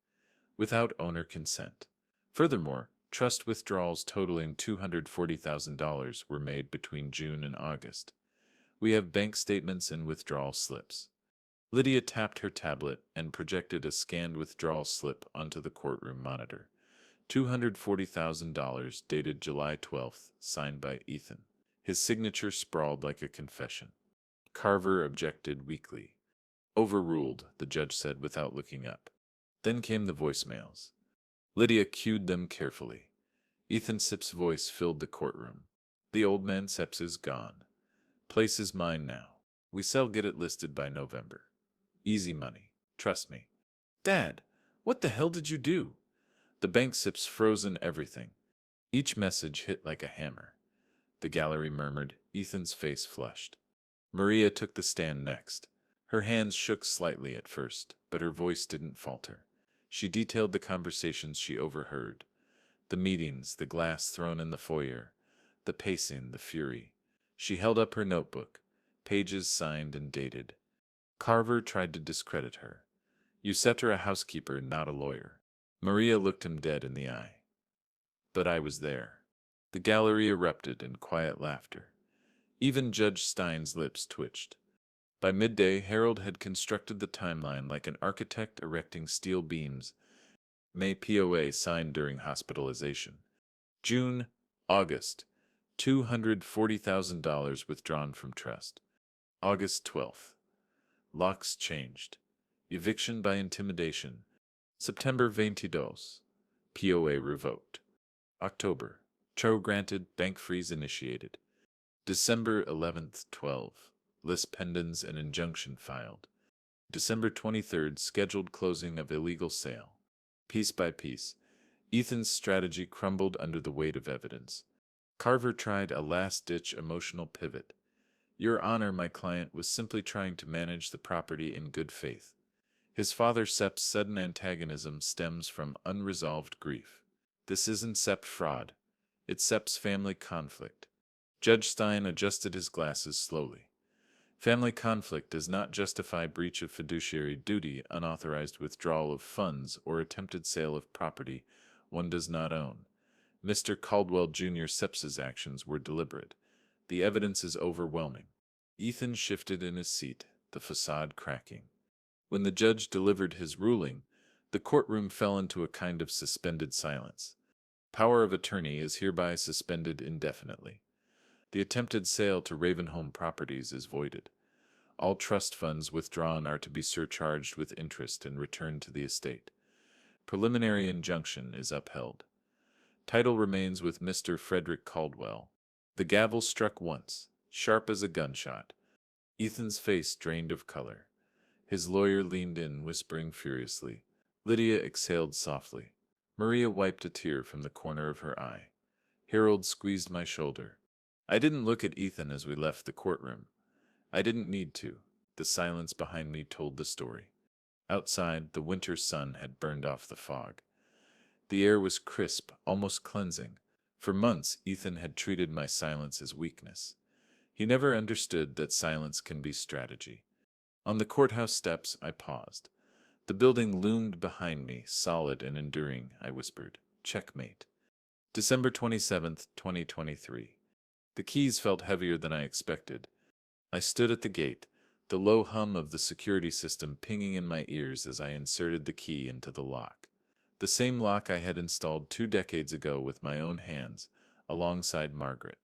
without owner consent. Furthermore, trust withdrawals totaling $240,000 were made between June and August. We have bank statements and withdrawal slips. Lydia tapped her tablet and projected a scanned withdrawal slip onto the courtroom monitor. $240,000 dated July 12th, signed by Ethan. His signature sprawled like a confession. Carver objected weakly. Overruled, the judge said without looking up. Then came the voicemails. Lydia cued them carefully. Ethan Sip's voice filled the courtroom. The old man Seps is gone. Place is mine now. We shall get it listed by November. Easy money. Trust me. Dad, what the hell did you do? The bank Sips frozen everything. Each message hit like a hammer. The gallery murmured. Ethan's face flushed. Maria took the stand next. Her hands shook slightly at first, but her voice didn't falter. She detailed the conversations she overheard. The meetings, the glass thrown in the foyer, the pacing, the fury. She held up her notebook, pages signed and dated. Carver tried to discredit her. You set her a housekeeper, not a lawyer. Maria looked him dead in the eye. But I was there. The gallery erupted in quiet laughter. Even Judge Stein's lips twitched. By midday, Harold had constructed the timeline like an architect erecting steel beams. May POA signed during hospitalization. June, August, $240,000 withdrawn from trust. August 12th. Locks changed. Eviction by intimidation. September 22. POA revoked. October. Cho granted, bank freeze initiated. December 11th, 12. List pendants and injunction filed. December 23rd, scheduled closing of illegal sale. Piece by piece, Ethan's strategy crumbled under the weight of evidence. Carver tried a last-ditch emotional pivot. Your Honor, my client was simply trying to manage the property in good faith. His father Sep's sudden antagonism stems from unresolved grief. This isn't Sep fraud. It's Sep's family conflict. Judge Stein adjusted his glasses slowly. Family conflict does not justify breach of fiduciary duty, unauthorized withdrawal of funds, or attempted sale of property one does not own. Mr. Caldwell Jr. Seps's actions were deliberate. The evidence is overwhelming. Ethan shifted in his seat, the facade cracking. When the judge delivered his ruling, the courtroom fell into a kind of suspended silence. Power of attorney is hereby suspended indefinitely. The attempted sale to Ravenholm Properties is voided. All trust funds withdrawn are to be surcharged with interest and returned to the estate. Preliminary injunction is upheld. Title remains with Mr. Frederick Caldwell. The gavel struck once, sharp as a gunshot. Ethan's face drained of color. His lawyer leaned in, whispering furiously. Lydia exhaled softly. Maria wiped a tear from the corner of her eye. Harold squeezed my shoulder. I didn't look at Ethan as we left the courtroom. I didn't need to. The silence behind me told the story. Outside, the winter sun had burned off the fog. The air was crisp, almost cleansing. For months, Ethan had treated my silence as weakness. He never understood that silence can be strategy. On the courthouse steps, I paused. The building loomed behind me, solid and enduring. I whispered, "Checkmate." December 27th, 2023. The keys felt heavier than I expected. I stood at the gate, the low hum of the security system pinging in my ears as I inserted the key into the lock. The same lock I had installed 2 decades ago with my own hands, alongside Margaret.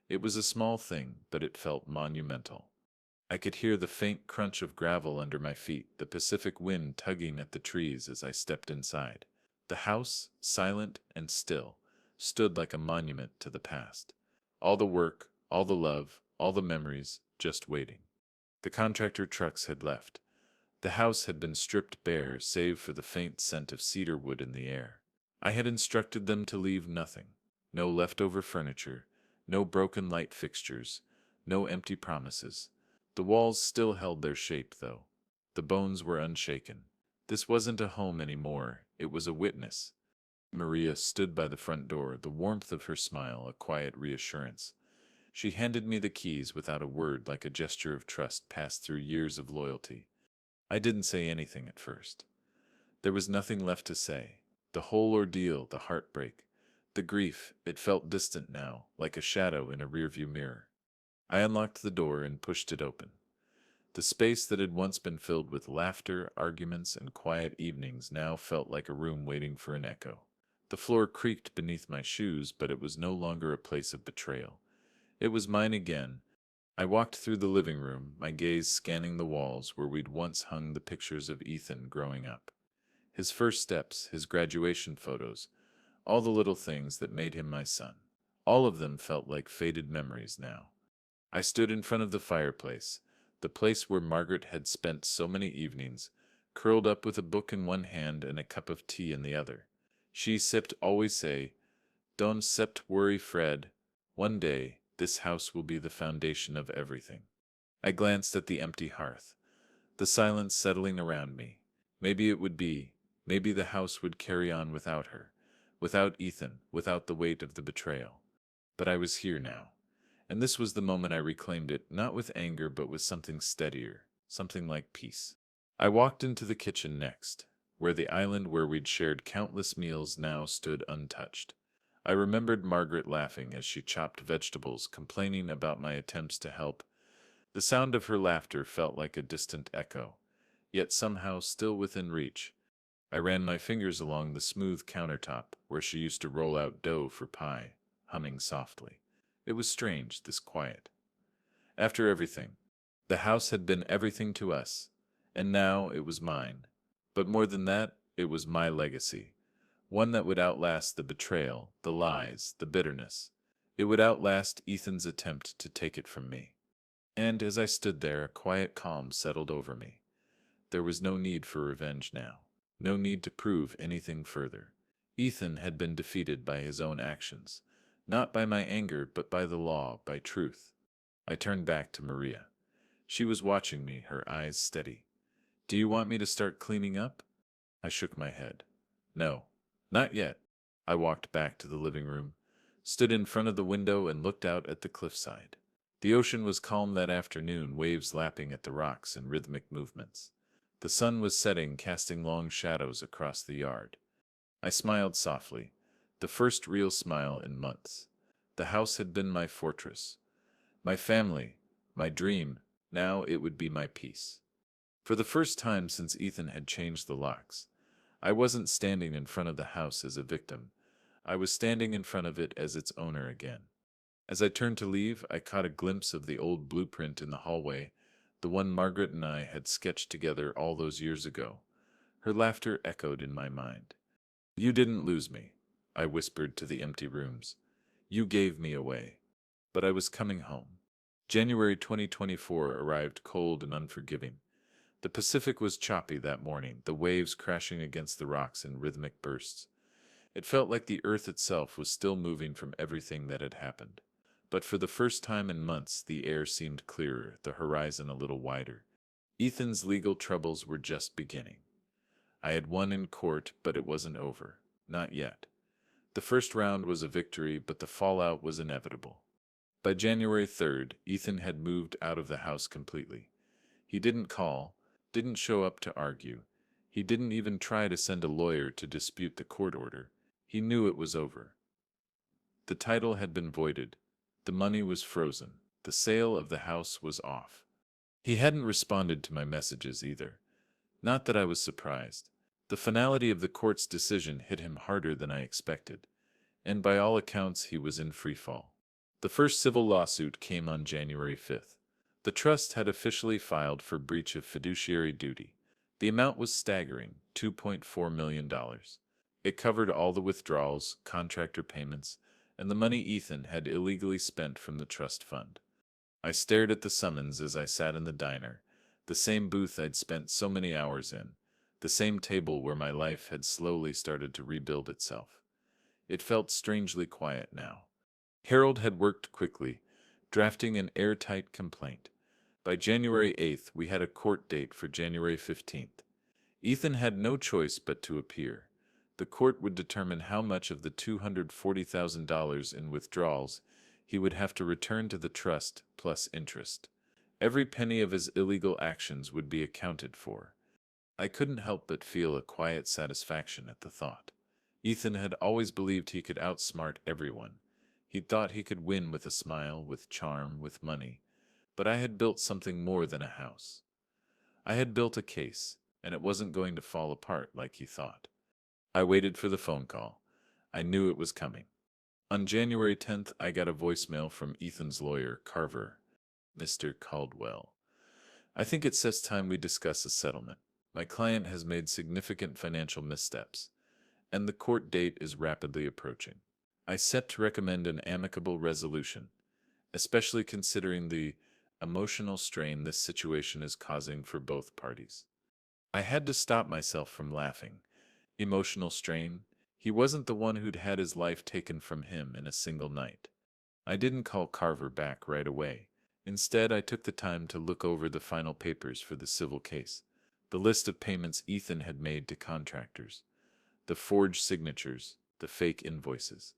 It was a small thing, but it felt monumental. I could hear the faint crunch of gravel under my feet, the Pacific wind tugging at the trees as I stepped inside. The house, silent and still, stood like a monument to the past. All the work, all the love, all the memories, just waiting. The contractor trucks had left. The house had been stripped bare, save for the faint scent of cedar wood in the air. I had instructed them to leave nothing. No leftover furniture, no broken light fixtures, no empty promises. The walls still held their shape, though. The bones were unshaken. This wasn't a home anymore, it was a witness. Maria stood by the front door, the warmth of her smile a quiet reassurance. She handed me the keys without a word, like a gesture of trust passed through years of loyalty. I didn't say anything at first. There was nothing left to say. The whole ordeal, the heartbreak, the grief, it felt distant now, like a shadow in a rearview mirror. I unlocked the door and pushed it open. The space that had once been filled with laughter, arguments, and quiet evenings now felt like a room waiting for an echo. The floor creaked beneath my shoes, but it was no longer a place of betrayal. It was mine again. I walked through the living room, my gaze scanning the walls where we'd once hung the pictures of Ethan growing up. His first steps, his graduation photos, all the little things that made him my son. All of them felt like faded memories now. I stood in front of the fireplace, the place where Margaret had spent so many evenings, curled up with a book in one hand and a cup of tea in the other. She sipped always say, "Don't sept worry, Fred. One day, this house will be the foundation of everything." I glanced at the empty hearth, the silence settling around me. Maybe it would be, maybe the house would carry on without her, without Ethan, without the weight of the betrayal. But I was here now. And this was the moment I reclaimed it, not with anger, but with something steadier, something like peace. I walked into the kitchen next, where the island where we'd shared countless meals now stood untouched. I remembered Margaret laughing as she chopped vegetables, complaining about my attempts to help. The sound of her laughter felt like a distant echo, yet somehow still within reach. I ran my fingers along the smooth countertop where she used to roll out dough for pie, humming softly. It was strange, this quiet. After everything, the house had been everything to us, and now it was mine. But more than that, it was my legacy, one that would outlast the betrayal, the lies, the bitterness. It would outlast Ethan's attempt to take it from me. And as I stood there, a quiet calm settled over me. There was no need for revenge now, no need to prove anything further. Ethan had been defeated by his own actions, not by my anger, but by the law, by truth. I turned back to Maria. She was watching me, her eyes steady. Do you want me to start cleaning up? I shook my head. No, not yet. I walked back to the living room, stood in front of the window, and looked out at the cliffside. The ocean was calm that afternoon, waves lapping at the rocks in rhythmic movements. The sun was setting, casting long shadows across the yard. I smiled softly, the first real smile in months. The house had been my fortress, my family, my dream. Now it would be my peace. For the first time since Ethan had changed the locks, I wasn't standing in front of the house as a victim. I was standing in front of it as its owner again. As I turned to leave, I caught a glimpse of the old blueprint in the hallway, the one Margaret and I had sketched together all those years ago. Her laughter echoed in my mind. You didn't lose me, I whispered to the empty rooms. You gave me away. But I was coming home. January 2024 arrived cold and unforgiving. The Pacific was choppy that morning, the waves crashing against the rocks in rhythmic bursts. It felt like the earth itself was still moving from everything that had happened. But for the first time in months, the air seemed clearer, the horizon a little wider. Ethan's legal troubles were just beginning. I had won in court, but it wasn't over. Not yet. The first round was a victory, but the fallout was inevitable. By January 3rd, Ethan had moved out of the house completely. He didn't call, didn't show up to argue. He didn't even try to send a lawyer to dispute the court order. He knew it was over. The title had been voided. The money was frozen. The sale of the house was off. He hadn't responded to my messages either. Not that I was surprised. The finality of the court's decision hit him harder than I expected, and by all accounts he was in free fall. The first civil lawsuit came on January 5th. The trust had officially filed for breach of fiduciary duty. The amount was staggering, $2.4 million. It covered all the withdrawals, contractor payments, and the money Ethan had illegally spent from the trust fund. I stared at the summons as I sat in the diner, the same booth I'd spent so many hours in, the same table where my life had slowly started to rebuild itself. It felt strangely quiet now. Harold had worked quickly, drafting an airtight complaint. By January 8th, we had a court date for January 15th. Ethan had no choice but to appear. The court would determine how much of the $240,000 in withdrawals he would have to return to the trust, plus interest. Every penny of his illegal actions would be accounted for. I couldn't help but feel a quiet satisfaction at the thought. Ethan had always believed he could outsmart everyone. He thought he could win with a smile, with charm, with money. But I had built something more than a house. I had built a case, and it wasn't going to fall apart like he thought. I waited for the phone call. I knew it was coming. On January 10th, I got a voicemail from Ethan's lawyer, Carver. Mr. Caldwell, I think it says time we discuss a settlement. My client has made significant financial missteps, and the court date is rapidly approaching. I set to recommend an amicable resolution, especially considering the emotional strain this situation is causing for both parties. I had to stop myself from laughing. Emotional strain? He wasn't the one who'd had his life taken from him in a single night. I didn't call Carver back right away. Instead, I took the time to look over the final papers for the civil case, the list of payments Ethan had made to contractors, the forged signatures, the fake invoices,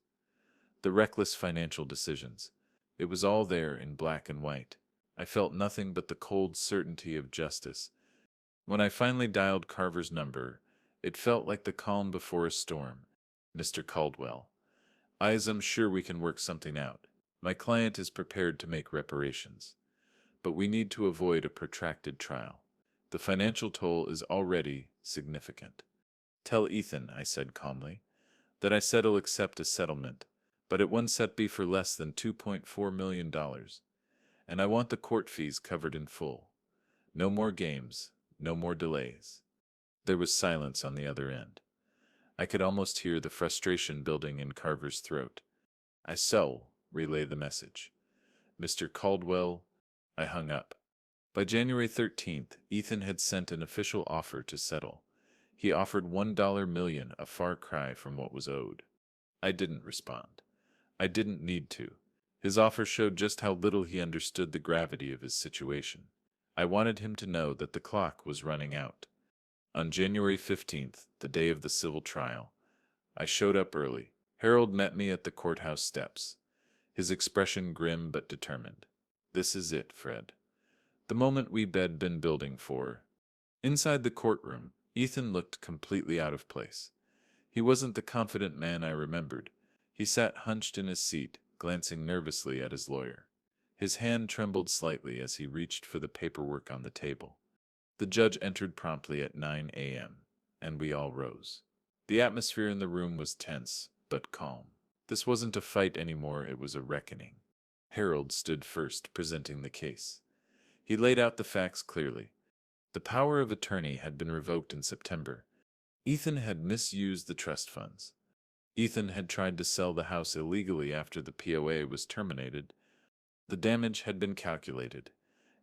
the reckless financial decisions. It was all there in black and white. I felt nothing but the cold certainty of justice. When I finally dialed Carver's number, it felt like the calm before a storm. Mr. Caldwell, I'm sure we can work something out. My client is prepared to make reparations. But we need to avoid a protracted trial. The financial toll is already significant. Tell Ethan, I said calmly, that I said I'll accept a settlement, but it won't set be for less than $2.4 million. And I want the court fees covered in full. No more games, no more delays. There was silence on the other end. I could almost hear the frustration building in Carver's throat. I relayed the message. Mr. Caldwell, I hung up. By January 13th, Ethan had sent an official offer to settle. He offered $1 million, a far cry from what was owed. I didn't respond. I didn't need to. His offer showed just how little he understood the gravity of his situation. I wanted him to know that the clock was running out. On January 15th, the day of the civil trial, I showed up early. Harold met me at the courthouse steps, his expression grim but determined. This is it, Fred. The moment we had been building for. Inside the courtroom, Ethan looked completely out of place. He wasn't the confident man I remembered. He sat hunched in his seat, glancing nervously at his lawyer. His hand trembled slightly as he reached for the paperwork on the table. The judge entered promptly at 9 a.m., and we all rose. The atmosphere in the room was tense, but calm. This wasn't a fight anymore, it was a reckoning. Harold stood first, presenting the case. He laid out the facts clearly. The power of attorney had been revoked in September. Ethan had misused the trust funds. Ethan had tried to sell the house illegally after the POA was terminated. The damage had been calculated,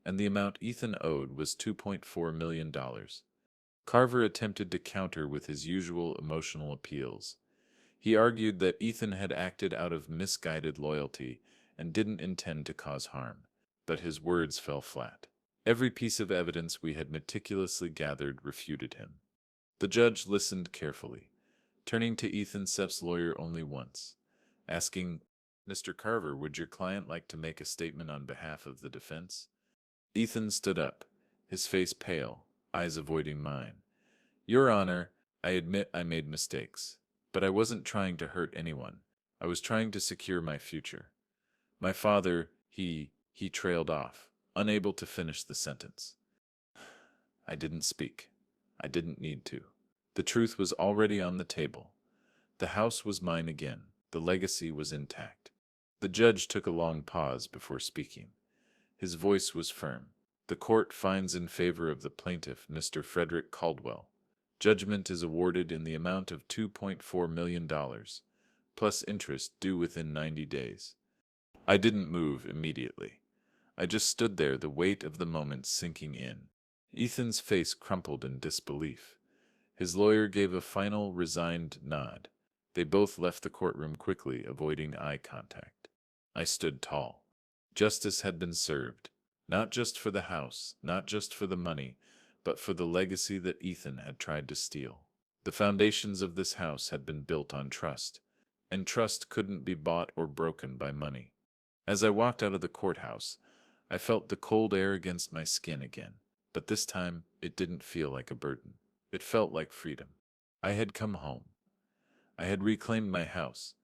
and the amount Ethan owed was $2.4 million. Carver attempted to counter with his usual emotional appeals. He argued that Ethan had acted out of misguided loyalty and didn't intend to cause harm, but his words fell flat. Every piece of evidence we had meticulously gathered refuted him. The judge listened carefully, turning to Ethan Sepp's lawyer only once, asking, "Mr. Carver, would your client like to make a statement on behalf of the defense?" Ethan stood up, his face pale, eyes avoiding mine. "Your Honor, I admit I made mistakes, but I wasn't trying to hurt anyone. I was trying to secure my future. My father, he trailed off, unable to finish the sentence." I didn't speak. I didn't need to. The truth was already on the table. The house was mine again. The legacy was intact. The judge took a long pause before speaking. His voice was firm. "The court finds in favor of the plaintiff, Mr. Frederick Caldwell. Judgment is awarded in the amount of $2.4 million, plus interest due within 90 days. I didn't move immediately. I just stood there, the weight of the moment sinking in. Ethan's face crumpled in disbelief. His lawyer gave a final, resigned nod. They both left the courtroom quickly, avoiding eye contact. I stood tall. Justice had been served, not just for the house, not just for the money, but for the legacy that Ethan had tried to steal. The foundations of this house had been built on trust, and trust couldn't be bought or broken by money. As I walked out of the courthouse, I felt the cold air against my skin again, but this time it didn't feel like a burden. It felt like freedom. I had come home. I had reclaimed my house,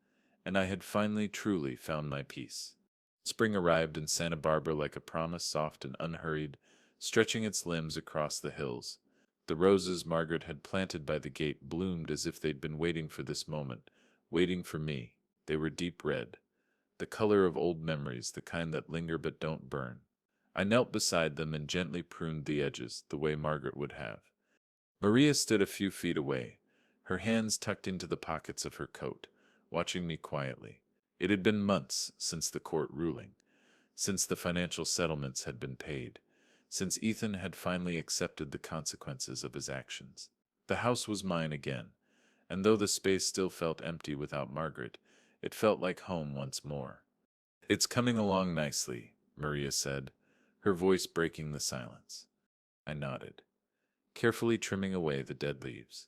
and I had finally truly found my peace. Spring arrived in Santa Barbara like a promise, soft and unhurried, stretching its limbs across the hills. The roses Margaret had planted by the gate bloomed as if they'd been waiting for this moment, waiting for me. They were deep red, the color of old memories, the kind that linger but don't burn. I knelt beside them and gently pruned the edges, the way Margaret would have. Maria stood a few feet away, her hands tucked into the pockets of her coat, watching me quietly. It had been months since the court ruling, since the financial settlements had been paid, since Ethan had finally accepted the consequences of his actions. The house was mine again, and though the space still felt empty without Margaret, it felt like home once more. "It's coming along nicely," Maria said, her voice breaking the silence. I nodded, carefully trimming away the dead leaves.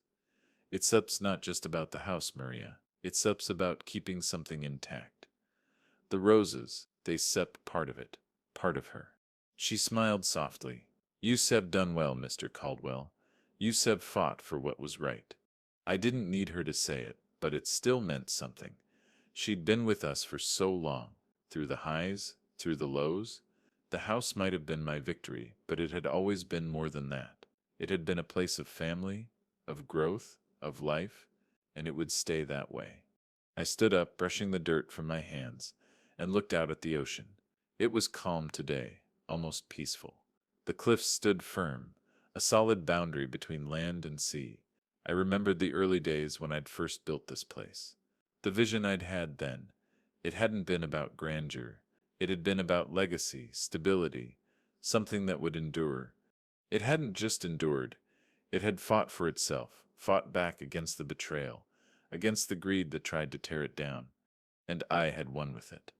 "It's up's not just about the house, Maria. It's up's about keeping something intact. The roses, they sep part of it, part of her." She smiled softly. "You have done well, Mr. Caldwell. You have fought for what was right." I didn't need her to say it, but it still meant something. She'd been with us for so long, through the highs, through the lows. The house might have been my victory, but it had always been more than that. It had been a place of family, of growth, of life, and it would stay that way. I stood up, brushing the dirt from my hands, and looked out at the ocean. It was calm today, almost peaceful. The cliffs stood firm, a solid boundary between land and sea. I remembered the early days when I'd first built this place. The vision I'd had then, it hadn't been about grandeur. It had been about legacy, stability, something that would endure. It hadn't just endured. It had fought for itself, fought back against the betrayal, against the greed that tried to tear it down, and I had won with it.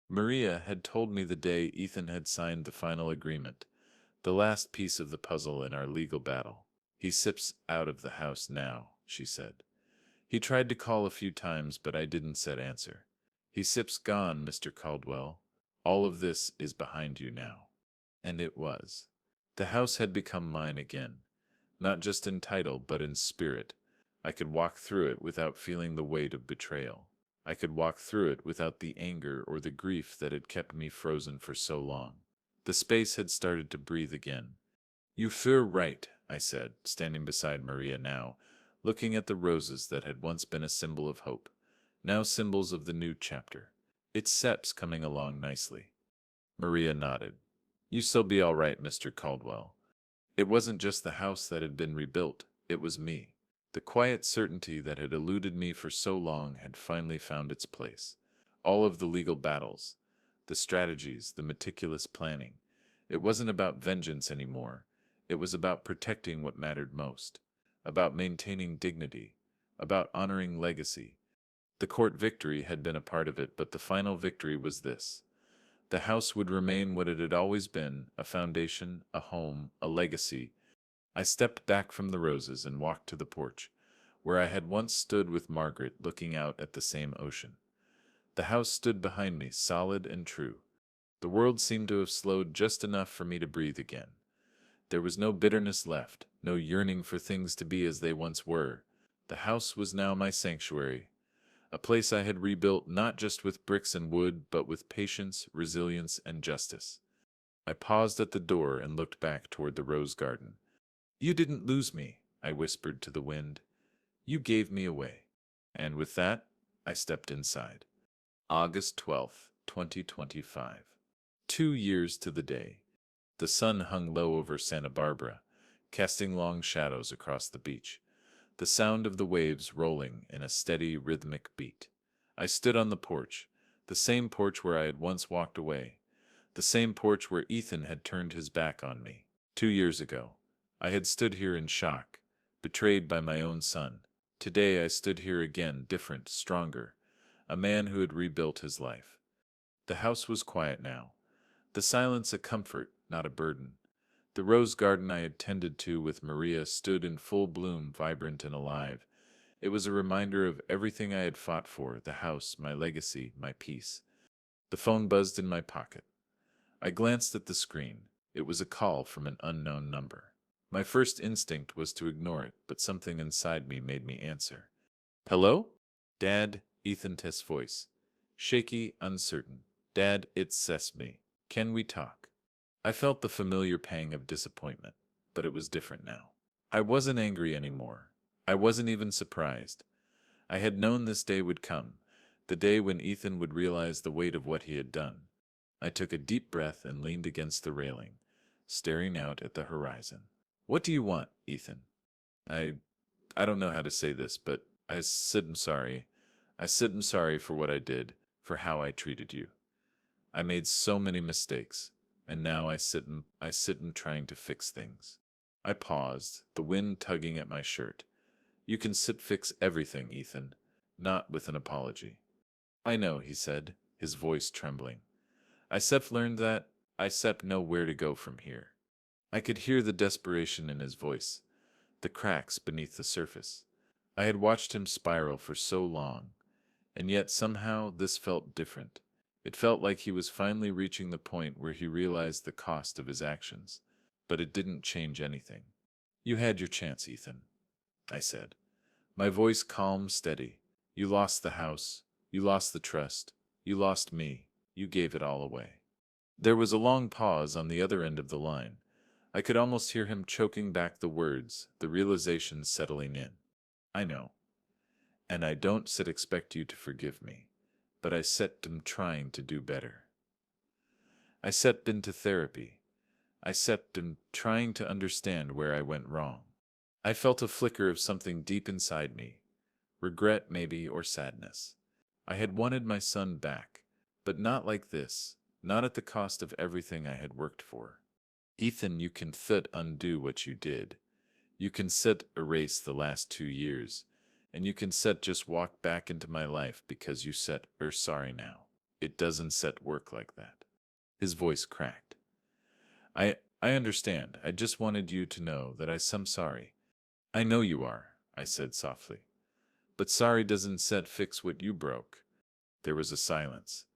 Maria had told me the day Ethan had signed the final agreement, the last piece of the puzzle in our legal battle. He sips out of the house now, she said. He tried to call a few times, but I didn't set answer. He sips gone, Mr. Caldwell. All of this is behind you now. And it was. The house had become mine again, not just in title, but in spirit. I could walk through it without feeling the weight of betrayal. I could walk through it without the anger or the grief that had kept me frozen for so long. The space had started to breathe again. You feel right, I said, standing beside Maria now, looking at the roses that had once been a symbol of hope, now symbols of the new chapter. It's Seps coming along nicely. Maria nodded. You still be all right, Mr. Caldwell. It wasn't just the house that had been rebuilt, it was me. The quiet certainty that had eluded me for so long had finally found its place. All of the legal battles, the strategies, the meticulous planning. It wasn't about vengeance anymore. It was about protecting what mattered most, about maintaining dignity, about honoring legacy. The court victory had been a part of it, but the final victory was this. The house would remain what it had always been, a foundation, a home, a legacy. I stepped back from the roses and walked to the porch, where I had once stood with Margaret looking out at the same ocean. The house stood behind me, solid and true. The world seemed to have slowed just enough for me to breathe again. There was no bitterness left, no yearning for things to be as they once were. The house was now my sanctuary, a place I had rebuilt not just with bricks and wood, but with patience, resilience, and justice. I paused at the door and looked back toward the rose garden. You didn't lose me, I whispered to the wind. You gave me away. And with that, I stepped inside. August 12th, 2025. 2 years to the day. The sun hung low over Santa Barbara, casting long shadows across the beach, the sound of the waves rolling in a steady, rhythmic beat. I stood on the porch, the same porch where I had once walked away, the same porch where Ethan had turned his back on me. 2 years ago, I had stood here in shock, betrayed by my own son. Today I stood here again, different, stronger, a man who had rebuilt his life. The house was quiet now, the silence a comfort, not a burden. The rose garden I had tended to with Maria stood in full bloom, vibrant and alive. It was a reminder of everything I had fought for, the house, my legacy, my peace. The phone buzzed in my pocket. I glanced at the screen. It was a call from an unknown number. My first instinct was to ignore it, but something inside me made me answer. Hello? Dad, Ethan Tess' voice. Shaky, uncertain. Dad, it's Sesame. Can we talk? I felt the familiar pang of disappointment, but it was different now. I wasn't angry anymore. I wasn't even surprised. I had known this day would come, the day when Ethan would realize the weight of what he had done. I took a deep breath and leaned against the railing, staring out at the horizon. What do you want, Ethan? I I don't know how to say this, but I said I'm sorry. I said I'm sorry for what I did, for how I treated you. I made so many mistakes, and now I sit and trying to fix things. I paused, the wind tugging at my shirt. You can fix everything, Ethan, not with an apology. I know, he said, his voice trembling. I learned that. I know where to go from here. I could hear the desperation in his voice, the cracks beneath the surface. I had watched him spiral for so long, and yet somehow this felt different. It felt like he was finally reaching the point where he realized the cost of his actions. But it didn't change anything. You had your chance, Ethan, I said. My voice calm, steady. You lost the house. You lost the trust. You lost me. You gave it all away. There was a long pause on the other end of the line. I could almost hear him choking back the words, the realization settling in. I know. And I don't expect you to forgive me. But I'm trying to do better. I stepped into therapy. I stepped in trying to understand where I went wrong. I felt a flicker of something deep inside me, regret maybe, or sadness. I had wanted my son back, but not like this, not at the cost of everything I had worked for. Ethan, you can undo what you did. You can erase the last 2 years, and you can just walk back into my life because you sorry now. It doesn't set work like that. His voice cracked. I understand. I just wanted you to know that I'm sorry. I know you are, I said softly. But sorry doesn't set fix what you broke. There was a silence,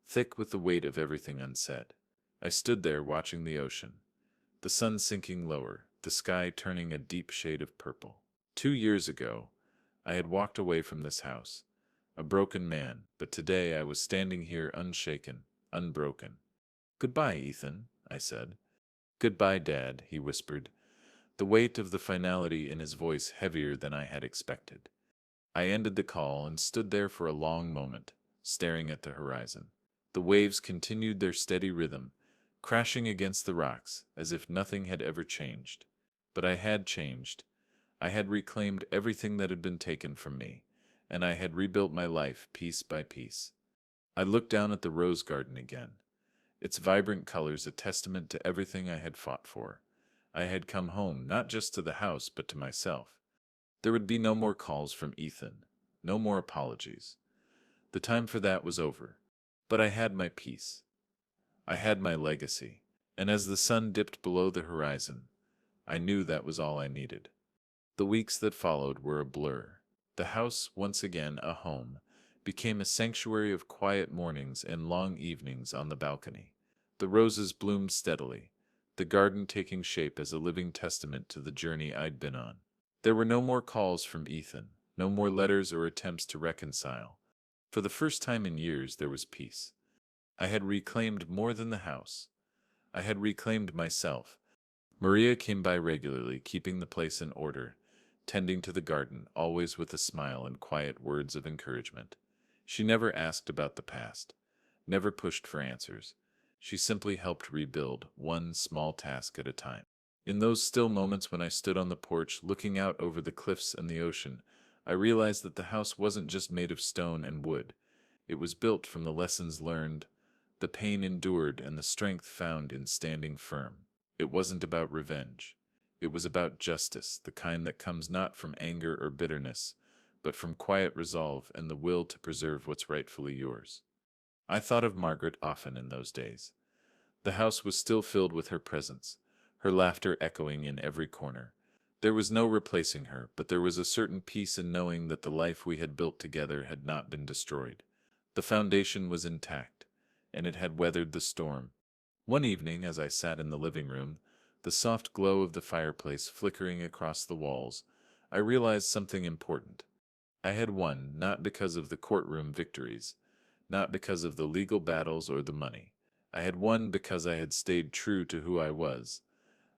thick with the weight of everything unsaid. I stood there watching the ocean, the sun sinking lower, the sky turning a deep shade of purple. 2 years ago, I had walked away from this house, a broken man, but today I was standing here unshaken, unbroken. Goodbye, Ethan, I said. Goodbye, Dad, he whispered, the weight of the finality in his voice heavier than I had expected. I ended the call and stood there for a long moment, staring at the horizon. The waves continued their steady rhythm, crashing against the rocks as if nothing had ever changed. But I had changed. I had reclaimed everything that had been taken from me, and I had rebuilt my life piece by piece. I looked down at the rose garden again, its vibrant colors a testament to everything I had fought for. I had come home, not just to the house, but to myself. There would be no more calls from Ethan, no more apologies. The time for that was over. But I had my peace. I had my legacy. And as the sun dipped below the horizon, I knew that was all I needed. The weeks that followed were a blur. The house, once again a home, became a sanctuary of quiet mornings and long evenings on the balcony. The roses bloomed steadily, the garden taking shape as a living testament to the journey I'd been on. There were no more calls from Ethan, no more letters or attempts to reconcile. For the first time in years, there was peace. I had reclaimed more than the house. I had reclaimed myself. Maria came by regularly, keeping the place in order, tending to the garden, always with a smile and quiet words of encouragement. She never asked about the past, never pushed for answers. She simply helped rebuild, one small task at a time. In those still moments when I stood on the porch looking out over the cliffs and the ocean, I realized that the house wasn't just made of stone and wood. It was built from the lessons learned, the pain endured, and the strength found in standing firm. It wasn't about revenge. It was about justice, the kind that comes not from anger or bitterness, but from quiet resolve and the will to preserve what's rightfully yours. I thought of Margaret often in those days. The house was still filled with her presence, her laughter echoing in every corner. There was no replacing her, but there was a certain peace in knowing that the life we had built together had not been destroyed. The foundation was intact, and it had weathered the storm. One evening, as I sat in the living room, the soft glow of the fireplace flickering across the walls, I realized something important. I had won not because of the courtroom victories, not because of the legal battles or the money. I had won because I had stayed true to who I was.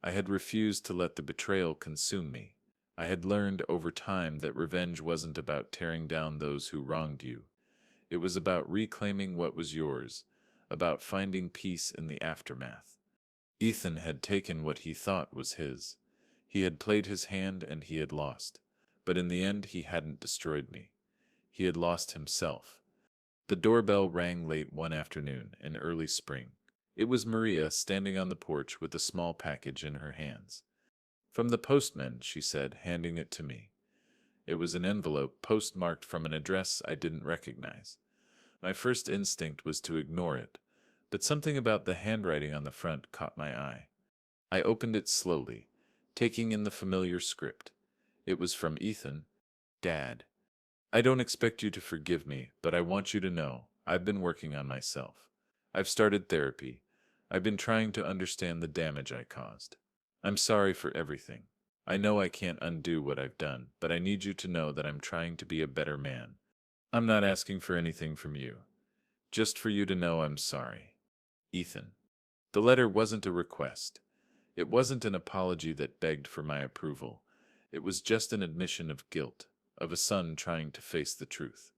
I had refused to let the betrayal consume me. I had learned over time that revenge wasn't about tearing down those who wronged you. It was about reclaiming what was yours, about finding peace in the aftermath. Ethan had taken what he thought was his. He had played his hand and he had lost. But in the end, he hadn't destroyed me. He had lost himself. The doorbell rang late one afternoon in early spring. It was Maria standing on the porch with a small package in her hands. "From the postman," she said, handing it to me. It was an envelope postmarked from an address I didn't recognize. My first instinct was to ignore it, but something about the handwriting on the front caught my eye. I opened it slowly, taking in the familiar script. It was from Ethan. "Dad, I don't expect you to forgive me, but I want you to know I've been working on myself. I've started therapy. I've been trying to understand the damage I caused. I'm sorry for everything. I know I can't undo what I've done, but I need you to know that I'm trying to be a better man. I'm not asking for anything from you. Just for you to know I'm sorry. Ethan." The letter wasn't a request. It wasn't an apology that begged for my approval. It was just an admission of guilt, of a son trying to face the truth.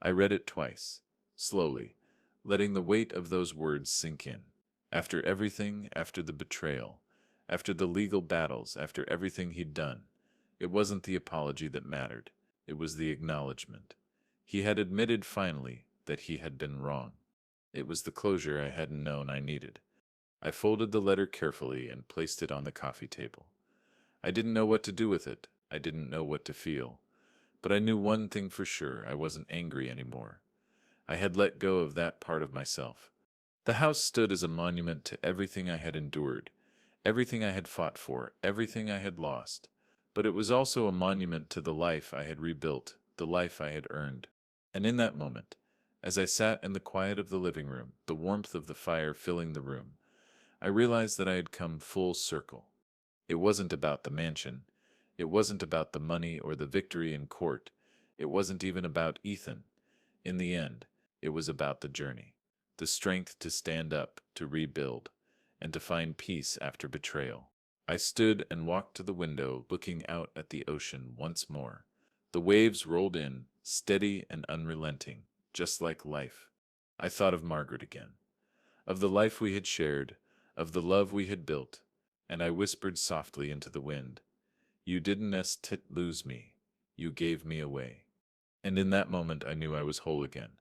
I read it twice, slowly, letting the weight of those words sink in. After everything, after the betrayal, after the legal battles, after everything he'd done, it wasn't the apology that mattered. It was the acknowledgement. He had admitted finally that he had been wrong. It was the closure I hadn't known I needed. I folded the letter carefully and placed it on the coffee table. I didn't know what to do with it. I didn't know what to feel. But I knew one thing for sure: I wasn't angry anymore. I had let go of that part of myself. The house stood as a monument to everything I had endured, everything I had fought for, everything I had lost. But it was also a monument to the life I had rebuilt, the life I had earned. And in that moment, as I sat in the quiet of the living room, the warmth of the fire filling the room, I realized that I had come full circle. It wasn't about the mansion. It wasn't about the money or the victory in court. It wasn't even about Ethan. In the end, it was about the journey, the strength to stand up, to rebuild, and to find peace after betrayal. I stood and walked to the window, looking out at the ocean once more. The waves rolled in, steady and unrelenting, just like life. I thought of Margaret again, of the life we had shared, of the love we had built, and I whispered softly into the wind, "You didn't lose me. You gave me away." And in that moment I knew I was whole again.